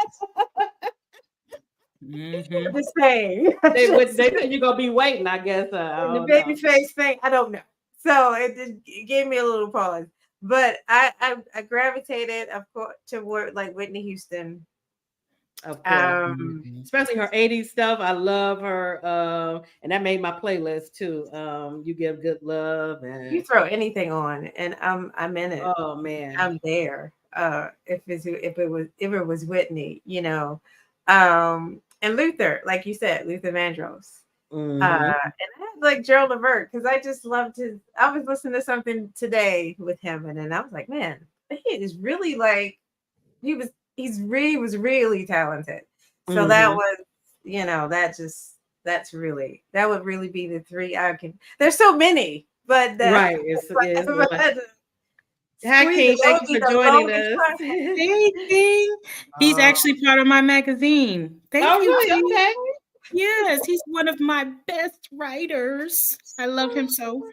Mm-hmm. The same. They said you're gonna be waiting, I guess. The babyface thing, I don't know. So it gave me a little pause. But I gravitated, of course, toward like Whitney Houston. Of course. Especially her 80s stuff. I love her. And that made my playlist too. You Give Good Love, and you throw anything on and I'm in it. Oh man. I'm there. If it was Whitney, you know. And Luther, like you said, Luther Vandross. Mm-hmm. And I had like Gerald Levert because I just loved his. I was listening to something today with him, and then I was like, man, he is really like he was really talented. So that was, you know, that would really be the three I can. There's so many, but right, Hi, King. Thank you for joining us. Hey, King. He's actually part of my magazine. Thank you. Really? Okay. Yes, he's one of my best writers. I love him so.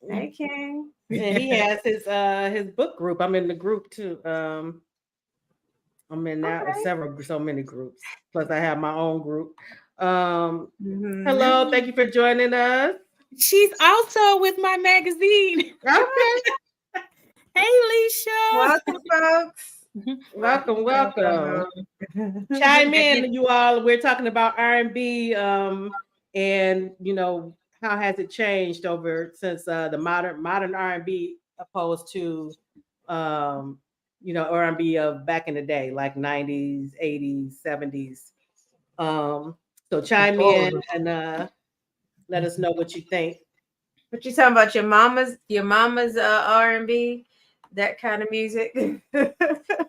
Hey, King. And he has his book group. I'm in the group too. I'm in now so many groups. Plus, I have my own group. Hello, thank you for joining us. She's also with my magazine. Okay. Hey, Leisha. Welcome, folks. Welcome. Chime in, you all. We're talking about R&B, and you know, how has it changed over since the modern R&B opposed to you know, R&B of back in the day, like 90s, 80s, 70s. So chime in and let us know what you think. What you talking about? Your mama's R&B, that kind of music.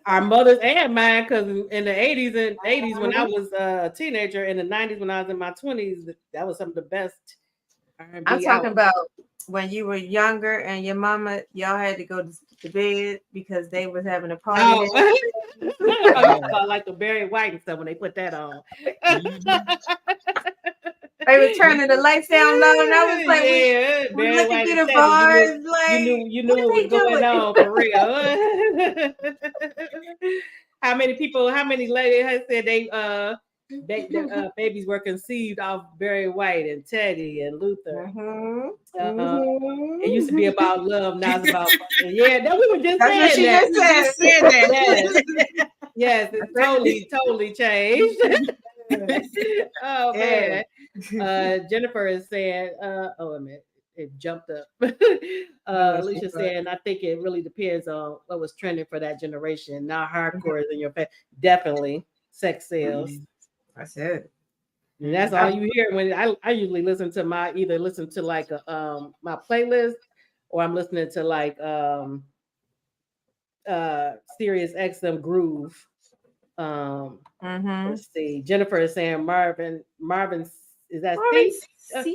Our mothers and mine, because in the 80s when I was a teenager, in the 90s when I was in my 20s, that was some of the best R&B. I'm talking about when you were younger and your mama, y'all had to go to bed because they was having a party. Like the Barry White and stuff when they put that on. They were turning the lights down low, and I was like, we looking through the bars, like you knew what was going on for real. How many ladies had said their babies were conceived off Barry White and Teddy and Luther. It used to be about love, now it's about that we were just That's saying what that. She just said. Yes, it's totally changed. Oh man. Jennifer is saying, oh a minute, it jumped up. Alicia saying, I think it really depends on what was trending for that generation. Now hardcore is in your face. Definitely sex sales. That's it. And that's all you hear when I usually listen to like my playlist, or I'm listening to like Sirius XM Groove. Let's see. Jennifer is saying Marvin. Is that Steve?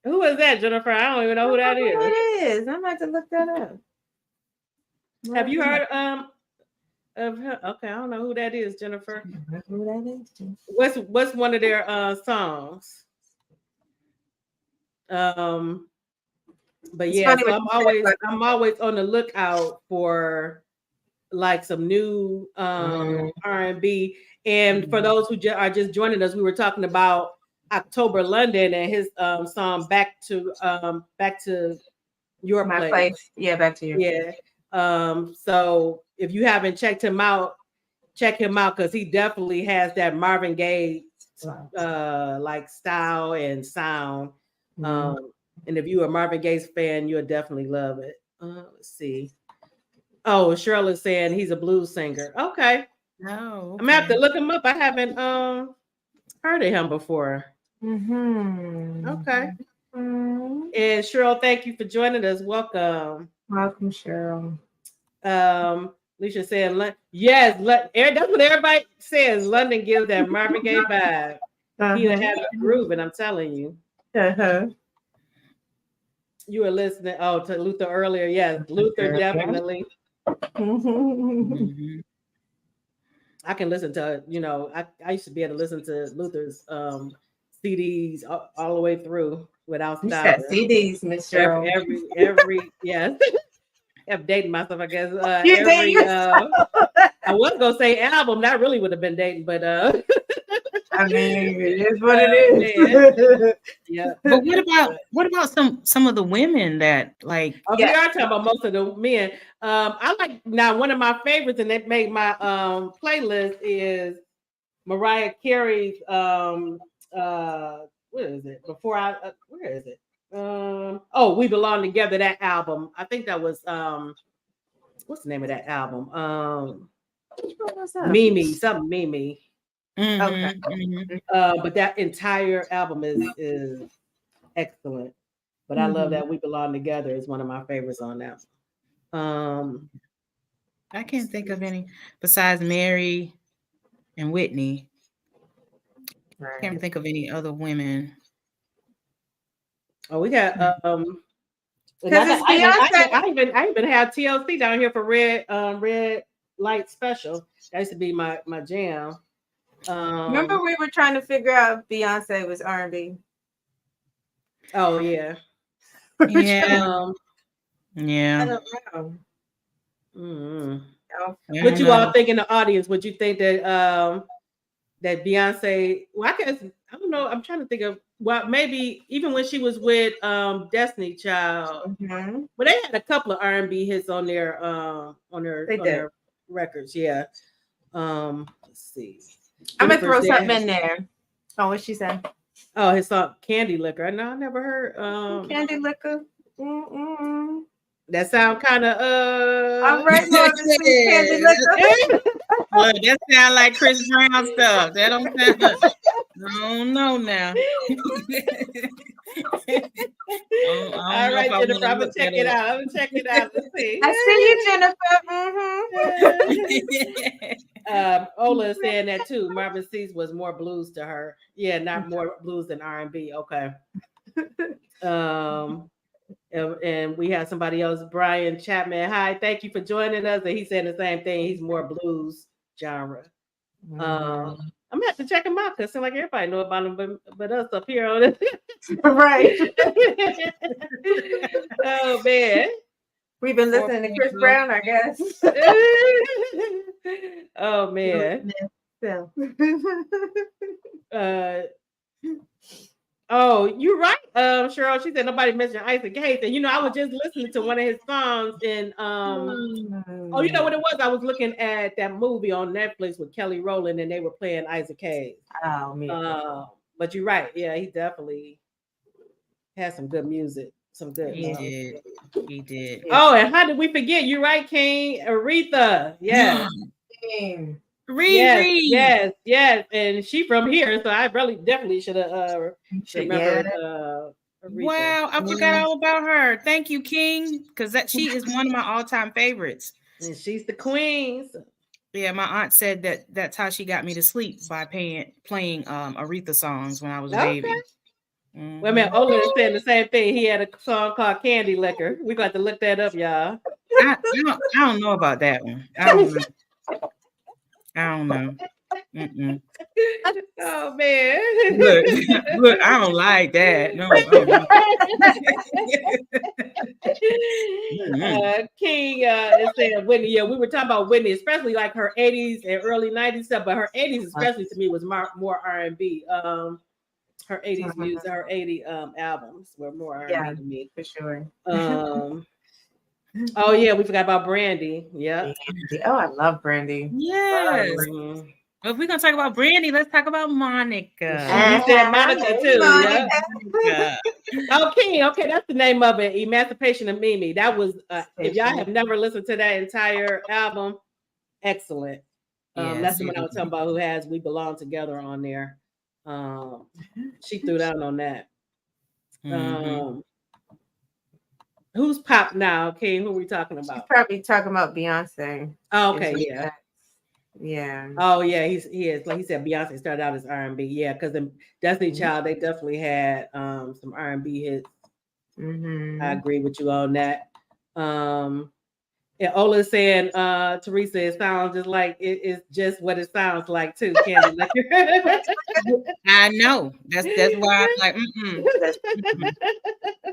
Who is that, Jennifer? I don't even know who that is. Who it is? I'm about to look that up. Have you heard of her? Okay, I don't know who that is, Jennifer. Who that is? What's one of their songs? But yeah, so I'm always on the lookout for like some new R&B. And for those who are just joining us, we were talking about October London and his song back to Your My place. place. Yeah, back to your Yeah. place. So if you haven't checked him out, check him out because he definitely has that Marvin Gaye like style and sound. And if you're a Marvin Gaye fan, you'll definitely love it. Let's see. Oh, Cheryl is saying he's a blues singer. Okay. No. I'm gonna have to look him up. I haven't heard of him before. Okay. And Cheryl, thank you for joining us. Welcome. Welcome, Cheryl. Alicia saying, yes, that's what everybody says. London gives that Marvin Gaye vibe. He'll have you grooving, I'm telling you. You were listening to Luther earlier. Yes, Luther definitely. I can listen to, I used to be able to listen to Luther's CDs all the way through without stopping. CDs, Miss Cheryl. Every yes. I'm dating myself, I guess. I was gonna say album. That really would have been dating, but I mean, it is what it is. Yeah. But what about some of the women that like? We are talking about most of the men. I like now one of my favorites, and that made my playlist is Mariah Carey's. What is it? Where is it? We Belong Together. That album. I think that was what's the name of that album? Mimi, something Mimi. Okay. But that entire album is excellent. But I love that We Belong Together is one of my favorites on that. I can't think of any besides Mary and Whitney. I can't think of any other women. Oh, we got I even have TLC down here for Red Light Special. That used to be my jam. Remember we were trying to figure out if Beyonce was R&B. Oh yeah. Yeah. I don't know. What you all think in the audience? Would you think that that Beyonce? Well, I guess I don't know. I'm trying to think of maybe even when she was with Destiny Child. But they had a couple of R&B hits on their records. Yeah. Let's see. I'm gonna throw something in there. Oh, what she said? Oh, his song "Candy Liquor." No, I never heard. Candy Liquor. That sound kind of All right, Candy Liquor. Well, that sound like Chris Brown stuff. That don't sound. I don't know now. All right, Jennifer, I'm gonna check it out. I'm gonna check it out. Let's see. I see you, Jennifer. Ola is saying that too. Marvin C's was more blues to her. Yeah, not more blues than R&B. Okay. And we have somebody else, Brian Chapman. Hi, thank you for joining us. And he's saying the same thing. He's more blues genre. I'm gonna have to check him out because it seems like everybody know about him, but us up here on it. Right. Oh man. We've been listening to Chris Brown, I guess. Oh man. Oh, you're right, Cheryl. She said nobody mentioned Isaac Hayes, and I was just listening to one of his songs, and oh, you know what it was? I was looking at that movie on Netflix with Kelly Rowland, and they were playing Isaac Hayes. Oh man. But you're right. Yeah, he definitely has some good music. Some good. He did. Oh, and how did we forget? You're right, King. Aretha. Yes. Yes, and she from here, so I really definitely should have remembered. Wow, I forgot all about her. Thank you, King, because she is one of my all-time favorites. And she's the queen. Yeah, my aunt said that's how she got me to sleep by playing Aretha songs when I was a baby. Wait a minute, Ola is saying the same thing. He had a song called Candy Liquor. We got to look that up, y'all. I don't know about that one. I don't know. Oh man! Look, I don't like that. No. King is saying Whitney. Yeah, we were talking about Whitney, especially like her 80s and early 90s stuff. But her 80s, especially to me, was more R&B. her 80s music, her 80 albums were more R&B to me. For sure. Oh yeah, we forgot about Brandy. Yeah. Oh, I love Brandy. Yes. Mhm. Well, if we're gonna talk about Brandy, let's talk about Monica. You said Monica too. Monica. Yeah. Okay, that's the name of it. Emancipation of Mimi. That was if y'all have never listened to that entire album, excellent. That's the one I was talking about who has We Belong Together on there. She threw down on that. Who's pop now, King? Who are we talking about? She's probably talking about Beyonce. Oh, okay, yeah. Yeah. Oh yeah, he is. Like he said, Beyonce started out as R&B. Yeah, because in Destiny Child, they definitely had some R&B hits. I agree with you on that. And Ola's saying, Teresa, it sounds just like it's just what it sounds like too, Candy. I know. That's why I'm like,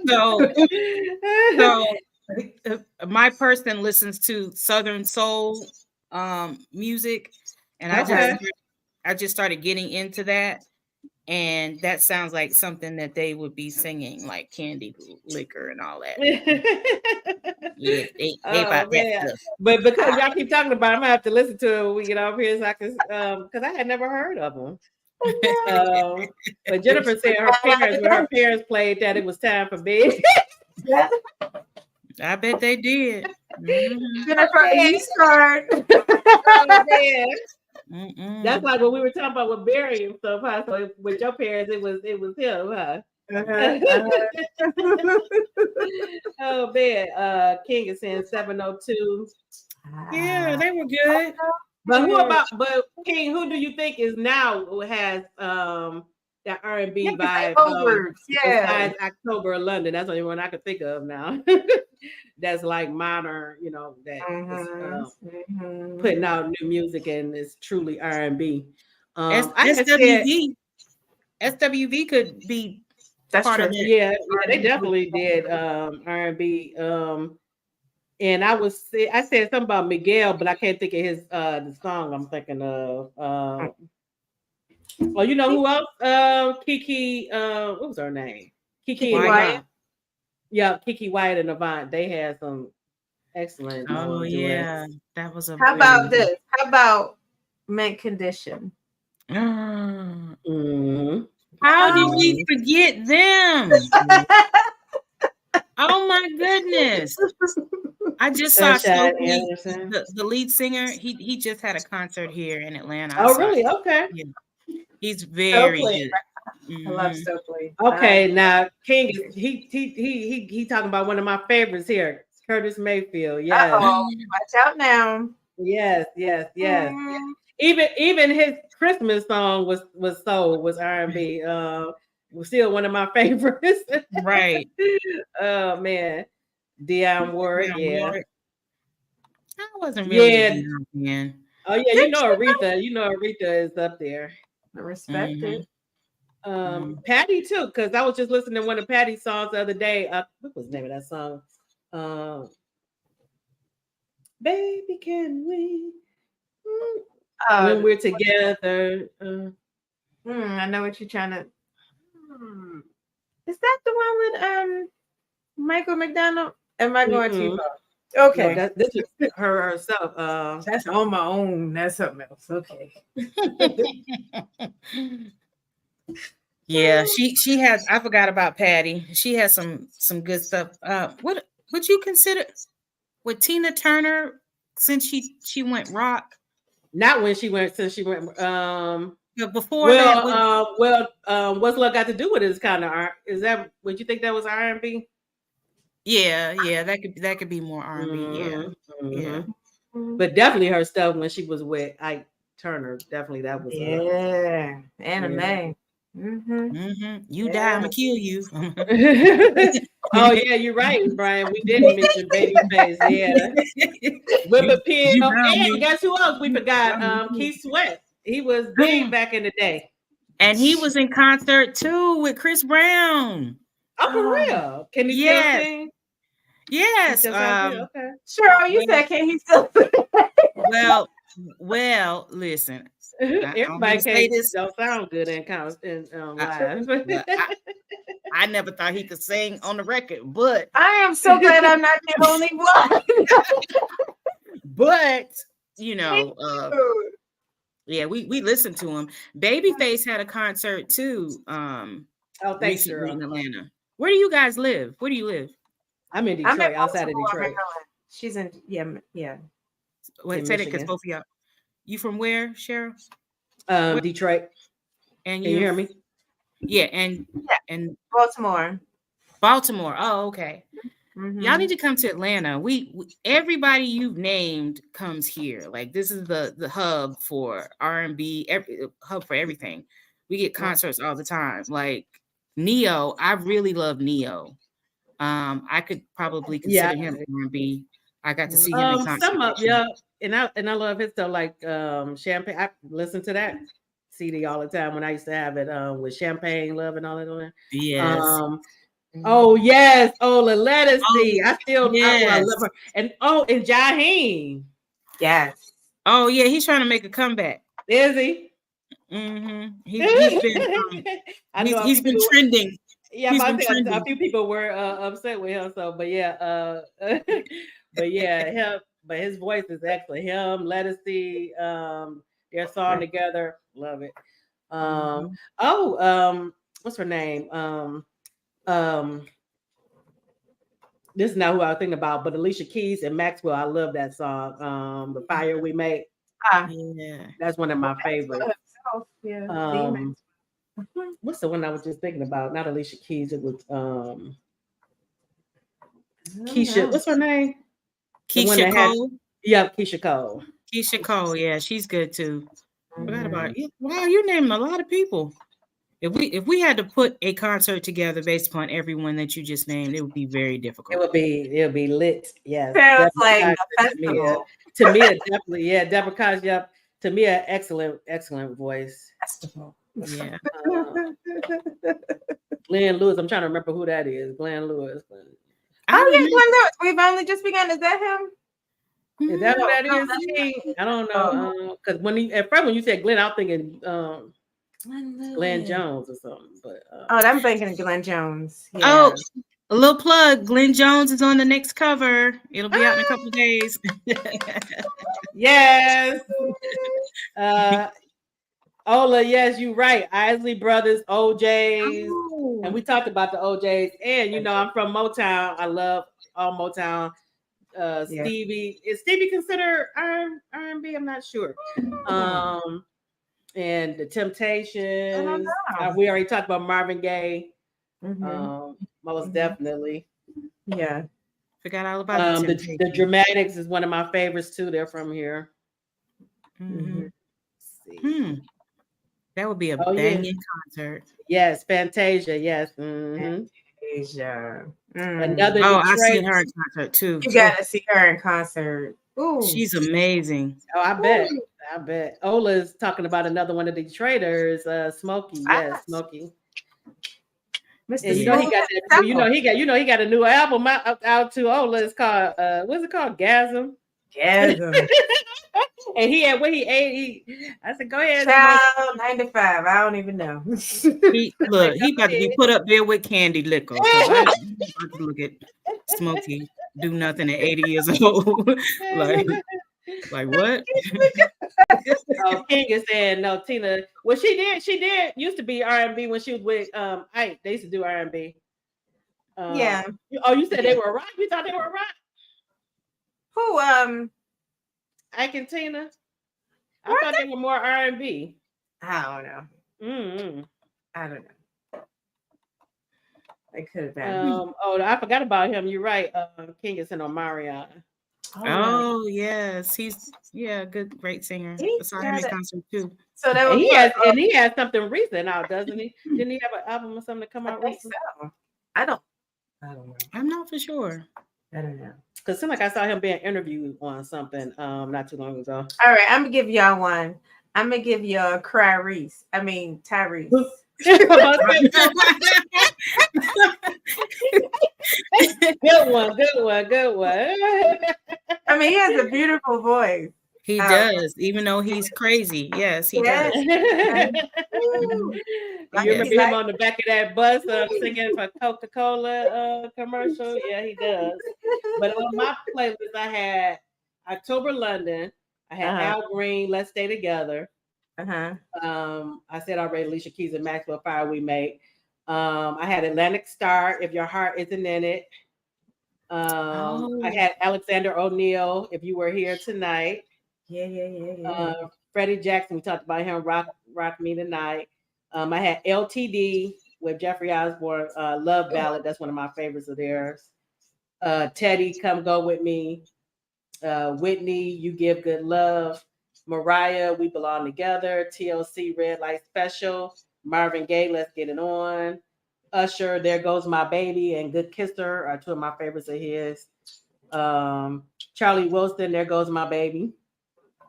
So my person listens to Southern soul music, and I just started getting into that, and that sounds like something that they would be singing, like Candy Liquor and all that. Yeah, they about that stuff. But because y'all keep talking about it, I'm gonna have to listen to it when we get off here, so I can, because I had never heard of them. But Jennifer said when her parents played that, it was time for bed. I bet they did. Jennifer, you start. That's like what we were talking about with Barry and stuff. Huh? So with your parents, it was him, huh? Oh man, King is saying 702. Yeah, they were good. But King, who do you think is now who has that R&B vibe? Besides October London, that's the only one I could think of now. That's like modern, that is, putting out new music and is truly R&B. SWV could be. That's part true. of it. Yeah, they definitely did R&B. And I said something about Miguel, but I can't think of his the song I'm thinking of. You know who else? Kiki. What was her name? Kiki Wyatt. Yeah, Kiki Wyatt and Avant. They had some excellent. Oh yeah, that was a. How about this? How about Mint Condition? How did we forget them? Oh my goodness! I just saw the lead singer. He just had a concert here in Atlanta. Oh really? Okay. Yeah. He's very good. I love Stokely. Okay, now King is he talking about one of my favorites here, Curtis Mayfield. Yes. Watch out now. Yes. Even his Christmas song was R&B. Was still one of my favorites. Right. Oh man, Dionne Warwick. I wasn't really. Man. Oh yeah, Aretha is up there. I respect it. Patty too, because I was just listening to one of Patty's songs the other day. What was the name of that song? Baby, can we? When we're together. I know what you're trying to. Is that the one with Michael McDonald? Am I going too far? Okay, no, this is her herself. That's on my own. That's something else. Okay. Yeah, she has. I forgot about Patty. She has some good stuff. What would you consider with Tina Turner since she went rock? Not when she went. Since she went. Before what's love got to do with it? Is kind of is that? Would you think that was R&B? Yeah, that could be more R&B. Yeah. But definitely her stuff when she was with Ike Turner. Definitely that was. Anime. You die, I'm gonna kill you. Oh yeah, you're right, Brian. We didn't mention Babyface. Yeah, Whip-a-Pig. And guess who else we forgot? Keith Sweat. He was big back in the day, and he was in concert too with Chris Brown. Oh, for real? Can he still sing? Yes. Okay. Cheryl, you said can he still sing? Well, Well, listen, I'm Everybody gonna say can't this. don't sound good in live. Well, I never thought he could sing on the record, but I am so glad I'm not the only one. you Thank know, you. yeah, we listened to him. Babyface had a concert too, Oh, thanks, recently Cheryl. in Atlanta. Where do you guys live? Where do you live? I'm in I'm in Detroit, outside of Baltimore, Detroit, Maryland. She's in yeah. Wait, in say that because Michigan. both of y'all. You from where, Cheryl? Where- Detroit. And Can you hear me? Yeah, and Baltimore. Baltimore. Oh, okay. Mhm. Y'all need to come to Atlanta. We everybody you've named comes here. Like this is the hub for R&B, hub for everything. We get concerts all the time. Like Neo, I really love Neo. I could probably consider him R&B. I got to see him in concert. Some of yeah, and I love his stuff like Champagne. I listen to that CD all the time when I used to have it with Champagne Love and all that on there. Yes. Oh yes, Ola, let us see. I yes. love her. And and Jaheim. Yes. Oh yeah, he's trying to make a comeback. Is he? Mm-hmm. He's been I know he's been trending. Yeah, he's been trending. a few people were upset with him. So, but yeah, but yeah, him. But his voice is excellent. Him, let us see. Their song together, love it. What's her name? This is not who I was thinking about, but Alicia Keys and Maxwell. I love that song. The Fire We Make. Yeah, that's one of my favorites. Yeah. What's the one I was just thinking about? Not Alicia Keys. It was Keisha. What's her name? Keisha Cole. Yeah, Keisha Cole. Keisha Cole. Yeah, she's good too. Forgot about it. Wow, you're naming a lot of people. If we had to put a concert together based upon everyone that you just named, it would be very difficult. It would be lit. Yes. Sounds like a festival. To me, it definitely, Deborah Cox, yep. To me, an excellent voice. Festival. Yeah. Glenn Lewis. I'm trying to remember who that is. Glenn Lewis. Oh yeah, Glenn Lewis. We've only just begun. Is that him? Is that who that is? I don't know. Because when you said Glenn, I was thinking Glenn Jones or something. But I'm thinking of Glenn Jones. Yeah. Oh, a little plug. Glenn Jones is on the next cover. It'll be out in a couple of days. Yes. Ola, yes, you're right. Isley Brothers, OJs. Oh. And we talked about the OJs. And I'm from Motown. I love all Motown. Stevie. Is Stevie considered R&B? I'm not sure. And the Temptations. We already talked about Marvin Gaye. Most definitely. Yeah. Forgot all about the Dramatics is one of my favorites too. They're from here. That would be a banging concert. Yes, Fantasia. Yes. Fantasia. Another. I've seen her in concert too. You gotta see her in concert. Ooh. She's amazing. Oh, I bet. Ola's talking about another one of the Detroiters, Smokey. Yes, Smokey. And he got that. He got a new album out too. Ola. It's called what's it called? Gasm. And he had what he ate. I said, go ahead. Child 95. I don't even know. He about to be put up there with Candy Liquor. I look at Smokey do nothing at 80 years old. like what? King is saying no, Tina. Well, she did used to be R&B when she was with Ike. They used to do R&B. Yeah. Oh, you said they were rock? You thought they were rock? Who Ike and Tina. I thought they were more R&B. I don't know. I don't know. They could have been. I forgot about him. You're right. King is in Omarion. Oh yes, he's great singer. I saw him in concert too. So that he has something recent out, doesn't he? Didn't he have an album or something to come out recently? So. I don't know. I'm not for sure. I don't know. Because it seemed like I saw him being interviewed on something not too long ago. All right, I'm gonna give y'all one. I'm gonna give y'all Tyrese. Good one. He has a beautiful voice. He does, even though he's crazy. Yes, he Yes. does. Woo. You remember He's him like- on the back of that bus singing for Coca-Cola commercial? Yeah, he does. But on my playlist, I had October London. I had Al Green, Let's Stay Together. I said already Alicia Keys and Maxwell Fire We Make. I had Atlantic Star, If Your Heart Isn't in It. I had Alexander O'Neal, If You Were Here Tonight. Yeah. Freddie Jackson, we talked about him, Rock Me Tonight. I had LTD with Jeffrey Osborne, Love Ballad. That's one of my favorites of theirs. Teddy, Come Go With Me. Whitney, You Give Good Love. Mariah, We Belong Together. TLC, Red Light Special. Marvin Gaye, Let's Get It On. Usher, There Goes My Baby, and Good Kisser are two of my favorites of his. Charlie Wilson, There Goes My Baby.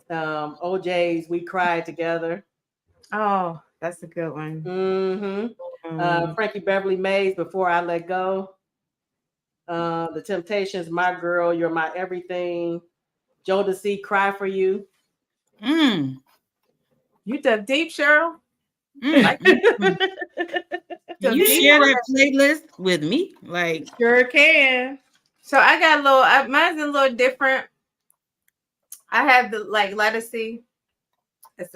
OJ's We Cried Together. Oh, that's a good one. Frankie Beverly Mays, Before I Let Go. The Temptations, My Girl, You're My Everything. Jodeci, Cry For You. You dug deep, Cheryl. Can you share that playlist with me? Like, sure can. So I got a little. Mine's a little different. I have the Lettucey.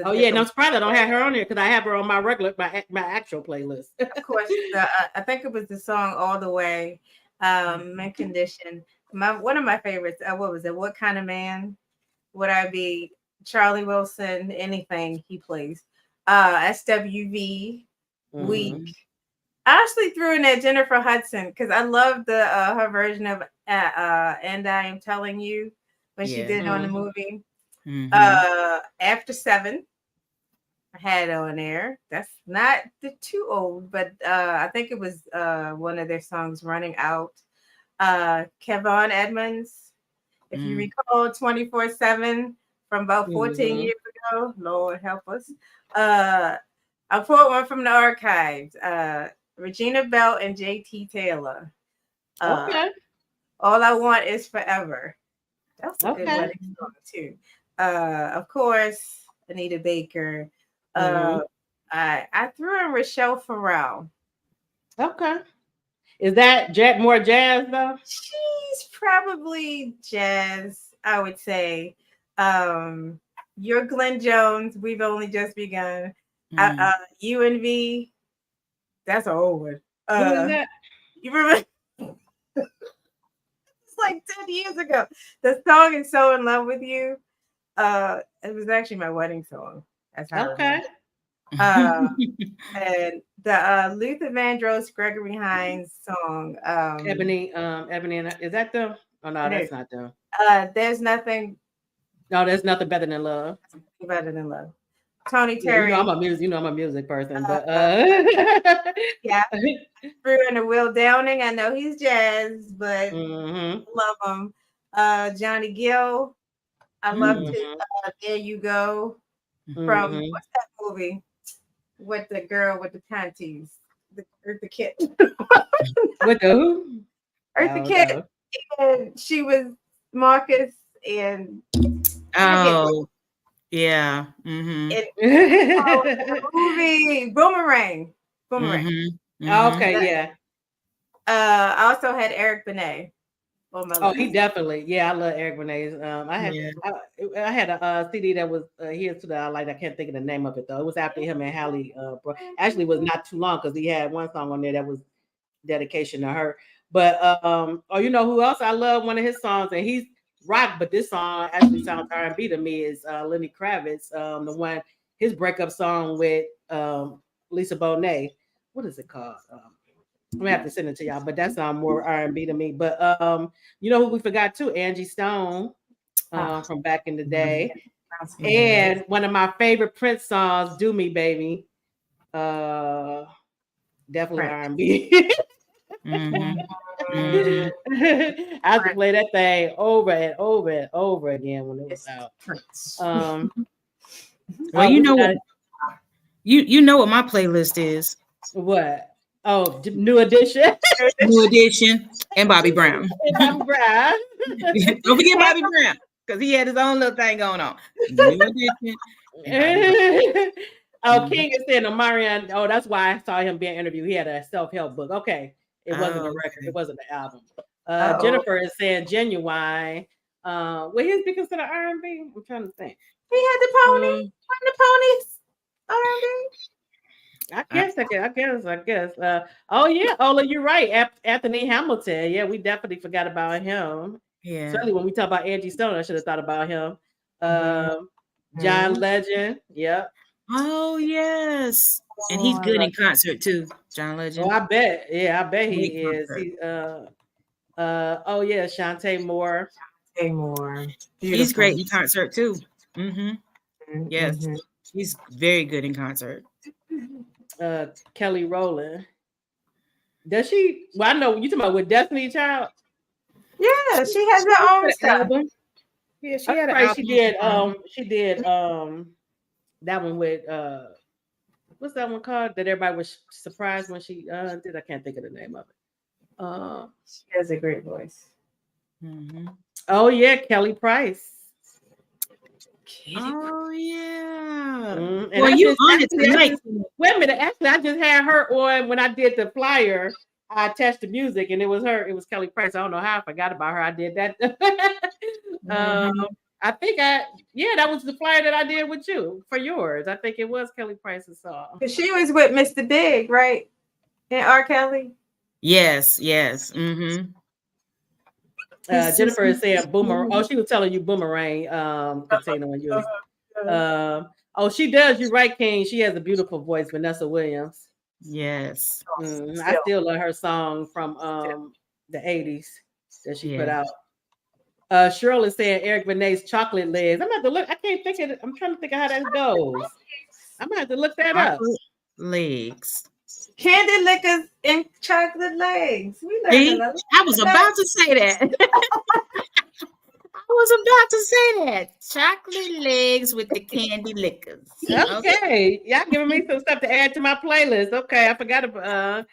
Oh yeah, no, surprised I don't have her on there because I have her on my regular, my actual playlist. Of course, I think it was the song All the Way, Mint Condition. One of my favorites. What was it? What Kind of Man Would I Be? Charlie Wilson. Anything he plays. SWV. Weak. I actually threw in there Jennifer Hudson because I love the her version of And I Am Telling You when she did it on the movie. After 7, I had on there. That's not too old, but I think it was one of their songs, Running Out. Kevon Edmonds, if you recall, 24/7 from about 14 years ago. Lord help us. I pulled one from the archives. Regina Bell and JT Taylor. Okay. All I Want Is Forever. That's a good wedding song too. Of course, Anita Baker. I threw in Rochelle Farrell. Okay. Is that more jazz though? She's probably jazz, I would say. You're Glenn Jones. We've Only Just Begun. UNV. That's an old one. Who is that? You remember? It's like 10 years ago. The song is So In Love With You. It was actually my wedding song. That's how okay. And the Luther Vandross, Gregory Hines song. Ebony, is that them? Oh no, that's not them. There's Nothing. No, there's nothing better than love. Better than love. Tony Terry. I'm a music person, but yeah. Through in the Will Downing. I know he's jazz, but love him. Johnny Gill. I love to There You Go. From what's that movie with the girl with the panties? The Kid. With the who? Eartha Kitt. And she was Marcus and yeah. Movie Boomerang. Okay, yeah. I also had Eric Benet on my list. He definitely. I love Eric Benet's. I had a CD that was his that I liked. I can't think of the name of it though. It was after him and Halle. Actually, it was not too long because he had one song on there that was dedication to her. But you know who else I love? One of his songs, and he's rock, but this song actually sounds R&B to me. Is Lenny Kravitz, the one his breakup song with Lisa Bonet. What is it called? I'm gonna have to send it to y'all, but that sounds more R&B to me. But you know who we forgot too? Angie Stone from back in the day, and one of my favorite Prince songs, "Do Me, Baby." Definitely R&B. I have to play that thing over and over and over again when it was out. Well, you know what? You know what my playlist is. What? Oh, New Edition. New Edition and Bobby Brown. And Bobby Brown. Don't forget Bobby Brown. because he had his own little thing going on. New edition. And Oh, King is saying Omarion. Oh, that's why I saw him being interviewed. He had a self-help book. Okay. It wasn't a record. Okay. It wasn't an album. Jennifer is saying Genuine. Will his be considered R&B? I'm trying to think. He had the pony. The ponies. R&B. I guess. Oh yeah, Ola, you're right. Anthony Hamilton. Yeah, we definitely forgot about him. Yeah. Certainly when we talk about Angie Stone, I should have thought about him. John Legend. Yeah. Oh yes. And he's good in concert too, John Legend. Oh, I bet. Yeah, I bet he is. He, oh yeah, Shantae Moore. He's great in concert too. Yes. He's very good in concert. Kelly Rowland. Does she? Well, I know you talking about with Destiny Child. Yeah, she has her own stuff. Yeah, she had an album. She did that one with what's that one called that everybody was surprised when she did? I can't think of the name of it. She has a great voice. Oh yeah, Kelly Price. Oh yeah. Well, you on it tonight. Wait a minute. Actually, I just had her on when I did the flyer. I attached the music, and it was her. It was Kelly Price. I don't know how I forgot about her. I did that. I think that was the flyer that I did with you for yours. I think it was Kelly Price's song. She was with Mr. Big, right? And R. Kelly. Yes. Jennifer is saying boomerang. Oh, she was telling you boomerang, Catina, when you was, oh, she does. You're right, King. She has a beautiful voice, Vanessa Williams. Yes. I still love her song from the 80s that she put out. Cheryl is saying Eric Benet's Chocolate Legs. I'm gonna have to look. I can't think of it. I'm trying to think of how that goes. I'm gonna have to look that up. Legs. Candy liquors and chocolate legs. I was about to say that. Chocolate legs with the candy liquors. Okay. Y'all giving me some stuff to add to my playlist. Okay. I forgot about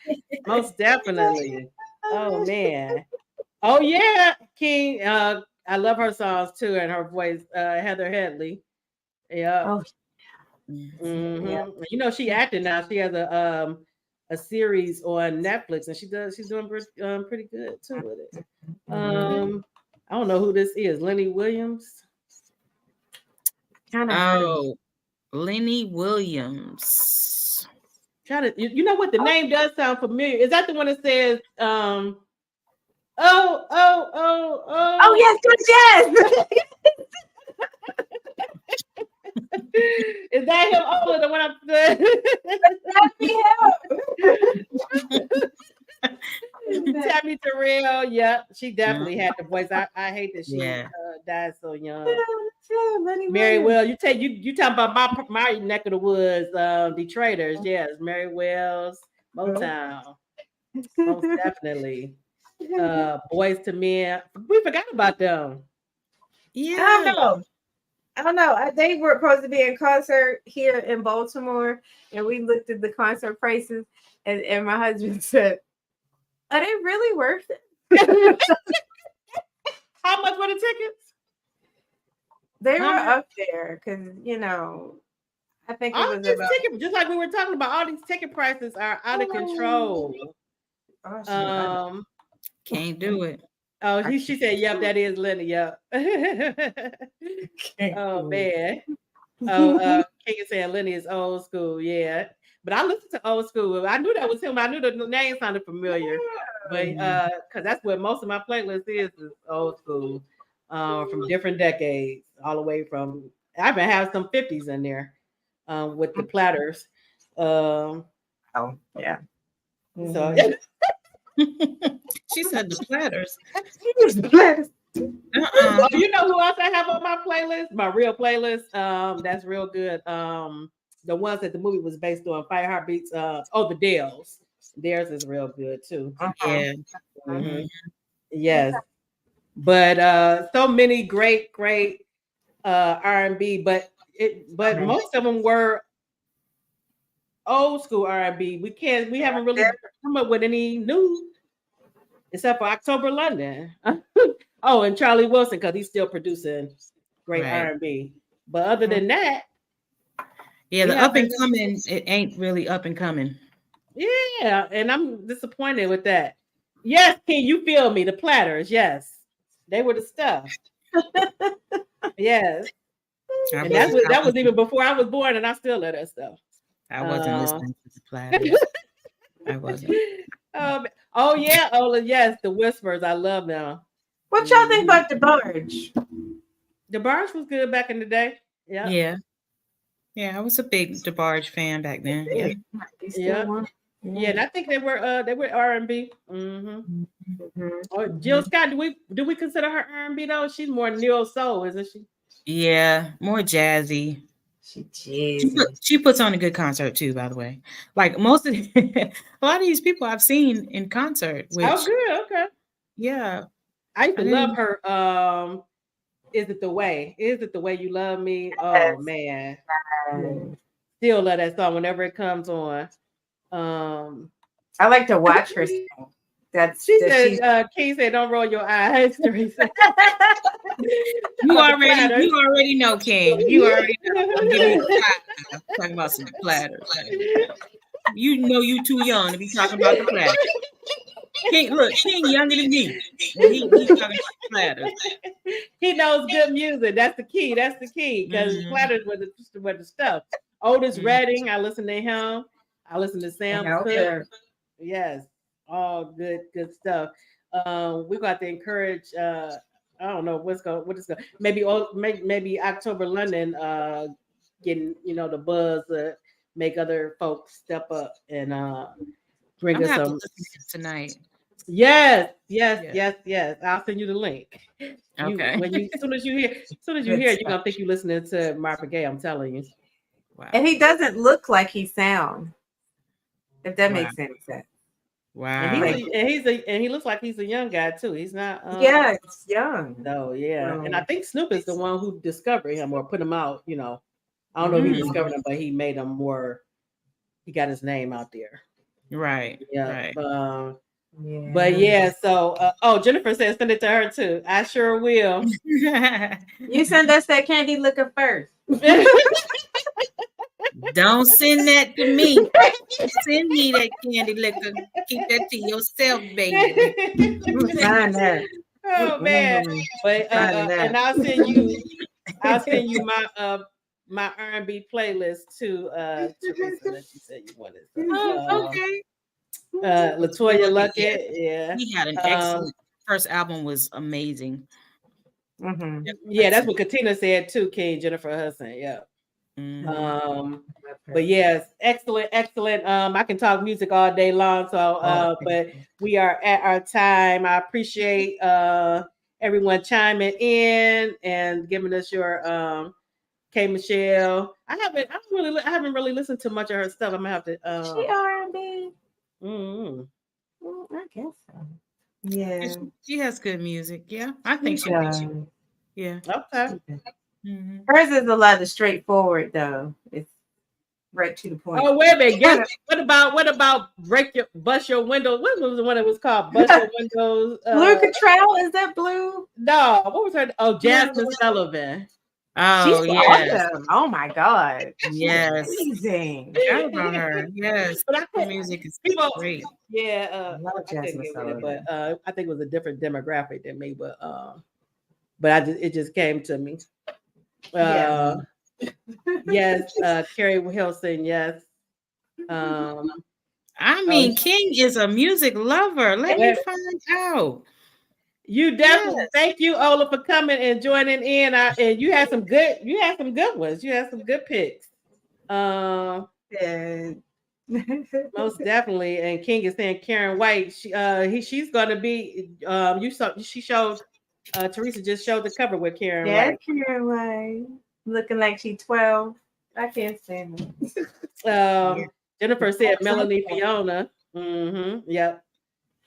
most definitely. Oh man. Oh yeah, King. I love her songs too, and her voice, Heather Headley. Yeah. Yeah. You know, she acting now. She has a series on Netflix, and she's doing pretty good too with it. I don't know who this is. Lenny Williams. Lenny Williams. You know what? The name does sound familiar. Is that the one that says oh yes. Is that him? Oh, the one I'm Tammy Terrell, yeah, she definitely had the voice. I hate that she died so young. Mary Wells, you talking about my neck of the woods, Detroiters, yes, Mary Wells, Motown, most definitely. Boys to Men, we forgot about them. Yeah, I don't know. They were supposed to be in concert here in Baltimore, and we looked at the concert prices, and my husband said, "Are they really worth it?" How much were the tickets? They were up there because I think it was about just like we were talking about. All these ticket prices are out of control. Can't do it. Oh, she said, "Yep, that is Lenny." Yep. Oh man. Oh, King is saying Lenny is old school. Yeah, but I listened to old school. I knew that was him. I knew the name sounded familiar, but because that's what most of my playlist is old school, from different decades, all the way from. I even have some 50s in there, with the Platters. Oh yeah. So. She said the Platters. Oh, you know who else I have on my playlist? My real playlist. That's real good. The ones that the movie was based on, Fire Heartbeats. The Dells. Theirs is real good too. Yeah. Yes. But so many great R&B, but most of them were old school R&B. We haven't really come up with any new, except for October London. Oh, and Charlie Wilson, because he's still producing great Right. R&B. But other than that, Yeah, we the up and haven't- coming, it ain't really up and coming. yeah, and I'm disappointed with that. Yes, King, you feel me? The Platters, yes, they were the stuff. Yes, I and that was wasn't, even before I was born, and I still love that stuff. I wasn't listening to the Platters. I wasn't. Oh yeah, Ola, yes, the Whispers, I love them. What y'all think about the Barge? The Barge was good back in the day. Yeah, Yeah. Yeah, I was a big DeBarge fan back then. Yeah. You still yeah, want- yeah, and I think they were R&B. Mm-hmm. Mhm. Oh, Jill Scott, do we consider her R&B though? She's more neo soul, isn't she? Yeah, more jazzy. She cheesy. She puts on a good concert too, by the way. Like most of a lot of these people I've seen in concert, which Oh, good. Okay. yeah, I used to I love didn't- her. Is it the way? Is it the way you love me? Oh Yes. man, Um, still love that song whenever it comes on. I like to watch her sing. She she's- said, Key said, "Don't roll your eyes, Teresa." you already know, King. You already know. Don't give me the platter. Talking about some platters. You know you too young to be talking about the platter. King, look, King younger than me. And he's talking about the platters. He knows good music. That's the key. That's the key. Because Mhm. Platters were the stuff. Otis Redding, I listen to him. I listen to Sam Cooke. her. Yes, all good stuff. We got to encourage. I don't know what is going. Maybe October London. Getting the buzz to make other folks step up and bring I'm us gonna have to some. listen to this tonight. Yes. Yeah. I'll send you the link. Okay. As soon as you hear, Good you're stuff. gonna think you're listening to Marvin Gaye. I'm telling you. Wow. And he doesn't look like he sounds. If that Wow. makes any sense. Wow. And he looks like he's a young guy too. He's not. Yeah, it's young. No, yeah. And I Um, think Snoop is the one who discovered him or put him out. I don't know if he Mhm. discovered him, but he made him more. He got his name out there. Right. Yeah. Right. Yeah. But yeah. So, Jennifer said send it to her too. I sure will. You send us that candy liquor first. Don't send that to me. Send me that candy liquor. Keep that to yourself, baby. Sign that. Oh man. But Sign that. and I'll send you my R&B playlist to Teresa that you said you wanted. Oh, okay. Latoya Luckett, yeah. He had an excellent first album, was amazing. Mhm. Yeah, that's what Catina said too, King Jennifer Hudson. Yeah. Mhm. But yes, excellent. I can talk music all day long. So but we are at our time. I appreciate everyone chiming in and giving us your K Michelle. I haven't really listened to much of her stuff. I'm gonna have to She R&B. mm. I guess so. Yeah. She has good music. Yeah, I think she does. makes you. Yeah. Okay. Mhm. Hers is a lot of straightforward though. It's right to the point. Oh, wait a minute. What about bust your windows? What was the one that was called Bust Your Windows? Blue Control, is that Blue? No, what was her? Oh, Jasmine Sullivan. Oh, She's yes. awesome. Oh my God. Yes. Amazing. Forgot about her. Yes. But I Her think music is people- great. Yeah, I love I couldn't Jasmine get with it, Sullivan. but I think it was a different demographic than me. But it just came to me. Yeah. Yes, Carrie Hilson. Yes. I mean, King is a music lover. Let me find out. You definitely Yes. thank you, Ola, for coming and joining in. And you had some good ones. You had some good picks. Yeah. Most definitely. And King is saying Karen White. She's gonna be she showed Teresa just showed the cover with Karen White. Karen White. Looking like she's 12. I can't stand her. Jennifer said Melanie Fiona. Yep.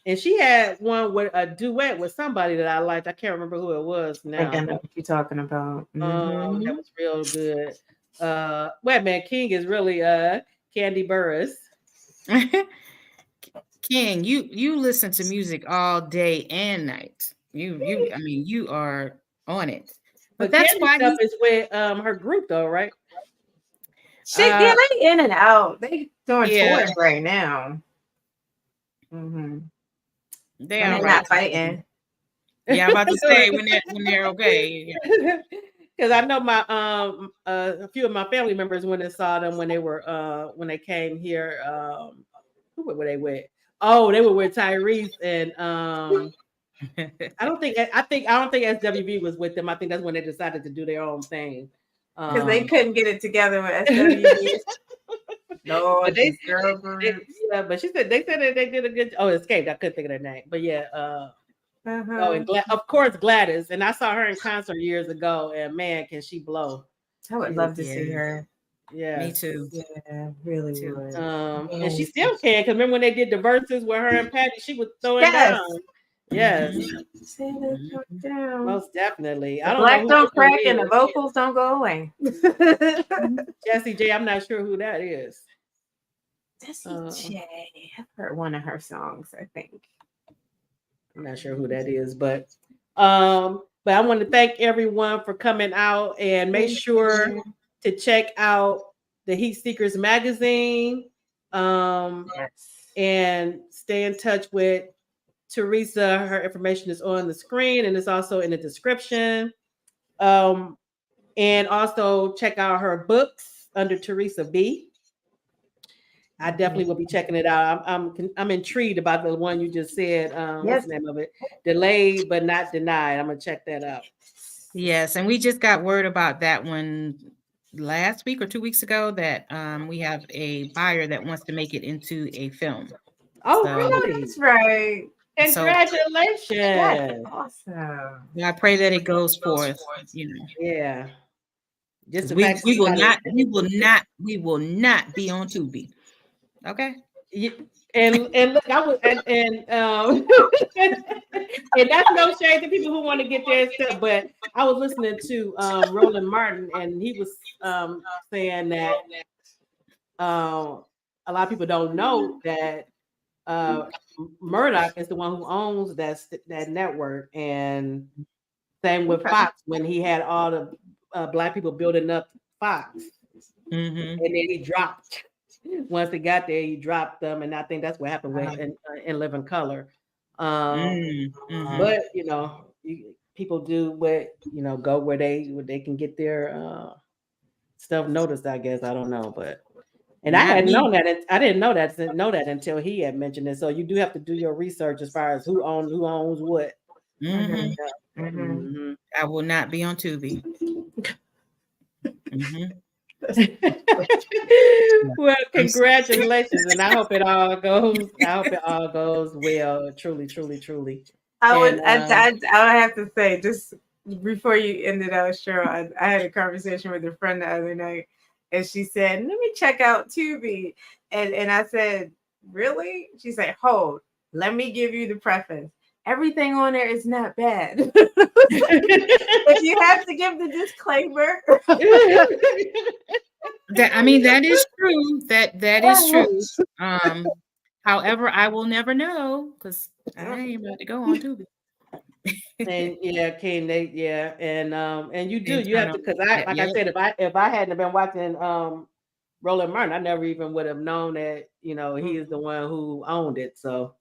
And she had one with a duet with somebody that I liked. I can't remember who it was I now. think I know what you're talking about. That was real good. Wait, man, King is really Candy Burris. King, you listen to music all day and night. I mean, you are on it. But that's Candy why stuff is with her group though, right? Yeah, they in and out. They doing Yeah. tours right now. they And are they're right. not fighting. Yeah, I'm about to say when they're okay. Yeah. Because I know my a few of my family members when they saw them when they were when they came here. Who were they with? Oh, they were with Tyrese and I don't think SWV was with them. I think that's when they decided to do their own thing. Because they couldn't get it together with SWV. No, but these girl groups. yeah, but they said that they did a good. Oh, Escaped. I couldn't think of their name, but yeah. Oh, and of course Gladys, and I saw her in concert years ago, and man, can she blow! I would love to see her. Yeah, me too. Yeah, really would. And she still can. Because remember when they did the verses with her and Patty, she was throwing down. Yes, most definitely. The black don't crack and the vocals don't go away. Jessie J, I'm not sure who that is. Jessie J, I've heard one of her songs, I think. I'm not sure who that is, but I want to thank everyone for coming out and make sure to check out the Heat Seekers magazine and stay in touch with Teresa. Her information is on the screen and it's also in the description. And also check out her books under Teresa B. I definitely will be checking it out. I'm intrigued about the one you just said. What's the name of it? Delayed but not denied. I'm gonna check that out. Yes, and we just got word about that one last week or 2 weeks ago that we have a buyer that wants to make it into a film. Oh, really? That's right. Congratulations! That's awesome. I pray that it goes forth. Yeah. Just we will not be on Tubi. Okay. And look, I was and and that's no shade to people who want to get their stuff, but I was listening to Roland Martin and he was saying that a lot of people don't know that Murdoch is the one who owns that network, and same with Fox when he had all the black people building up Fox, and then he dropped. Once they got there, he dropped them, and I think that's what happened with in Living Color. But people do what go where they can get their stuff noticed. I guess I don't know, but I hadn't known that. I didn't know that until he had mentioned it. So you do have to do your research as far as who owns what. I will not be on Tubi. Well, congratulations, and I hope it all goes well. Truly. I would have to say, just before you ended out, Cheryl, I had a conversation with a friend the other night, and she said, "Let me check out Tubi," and I said, "Really?" She said, "Hold, let me give you the preface. Everything on there is not bad, but you have to give the disclaimer." That is true. That is true. However, I will never know because I ain't about to go on Tubi. And King, and you have to, because I said, if I hadn't been watching Roland Martin, I never even would have known that he is the one who owned it. So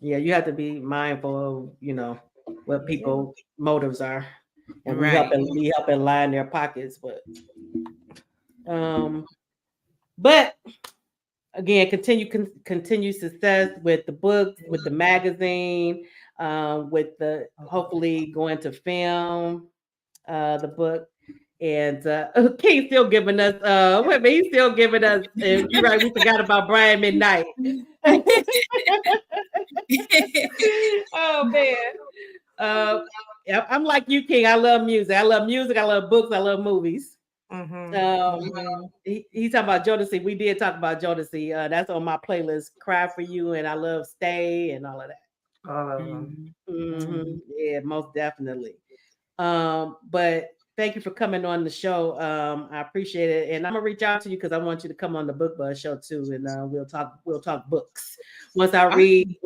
you have to be mindful of what people motives are, and we help line their pockets, but again, continue success with the books, with the magazine, with the hopefully going to film the book. And King's still giving us he's still giving us, you're right, we forgot about Brian McKnight. Oh man. I'm like you, King. I love music. I love books, I love movies. He's talking about Jodeci. We did talk about Jodeci. That's on my playlist. Cry for You, and I love Stay and all of that. Yeah, most definitely. But thank you for coming on the show. I appreciate it, and I'm gonna reach out to you because I want you to come on the Book Buzz show too, and we'll talk books once I read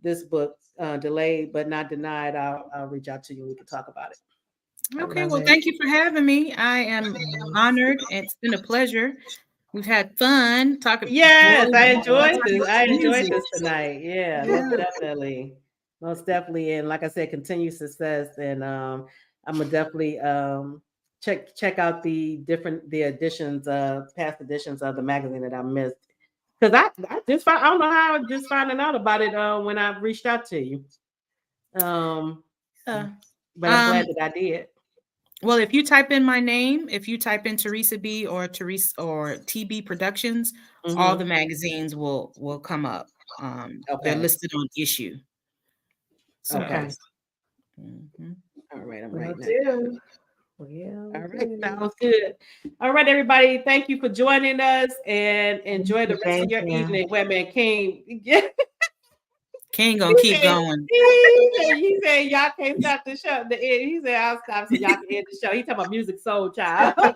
this book, Delayed But Not Denied, I'll reach out to you and we can talk about it. Okay, well, thank you for having me. I am honored. It's been a pleasure. We've had fun talking. Yes, I talking enjoyed this. about I enjoyed music. this tonight. Yeah, Yeah. most definitely. Most definitely. And like I said, continued success. And I'm gonna definitely check out the editions, past editions of the magazine that I missed. Because I just I don't know how I just finding out about it when I reached out to you. But I'm glad that I did. Well, if you type in my name, if you type in Teresa B or TB Productions, all the magazines will come up. They're listed on issue. So, okay. All right, I'm writing that down. All right, sounds good. All right, everybody. Thank you for joining us and enjoy the rest of your evening. Wait a minute, King. King gonna keep going. He said y'all can't stop the show. He said I'll stop so y'all can end the show. He talking about Music Soul Child. I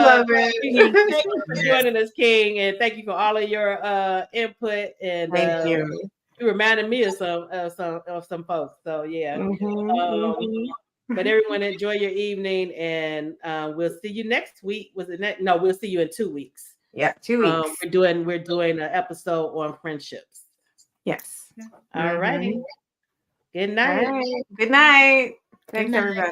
love it. Thank you for joining us, King, and thank you for all of your input. And thank you. You reminded me of some folks. So yeah. But everyone, enjoy your evening, and we'll see you next week. Was it next? No, we'll see you in 2 weeks. Yeah, 2 weeks. We're doing an episode on friendships. Yes. All righty. Good night. Good night. Thanks, everybody.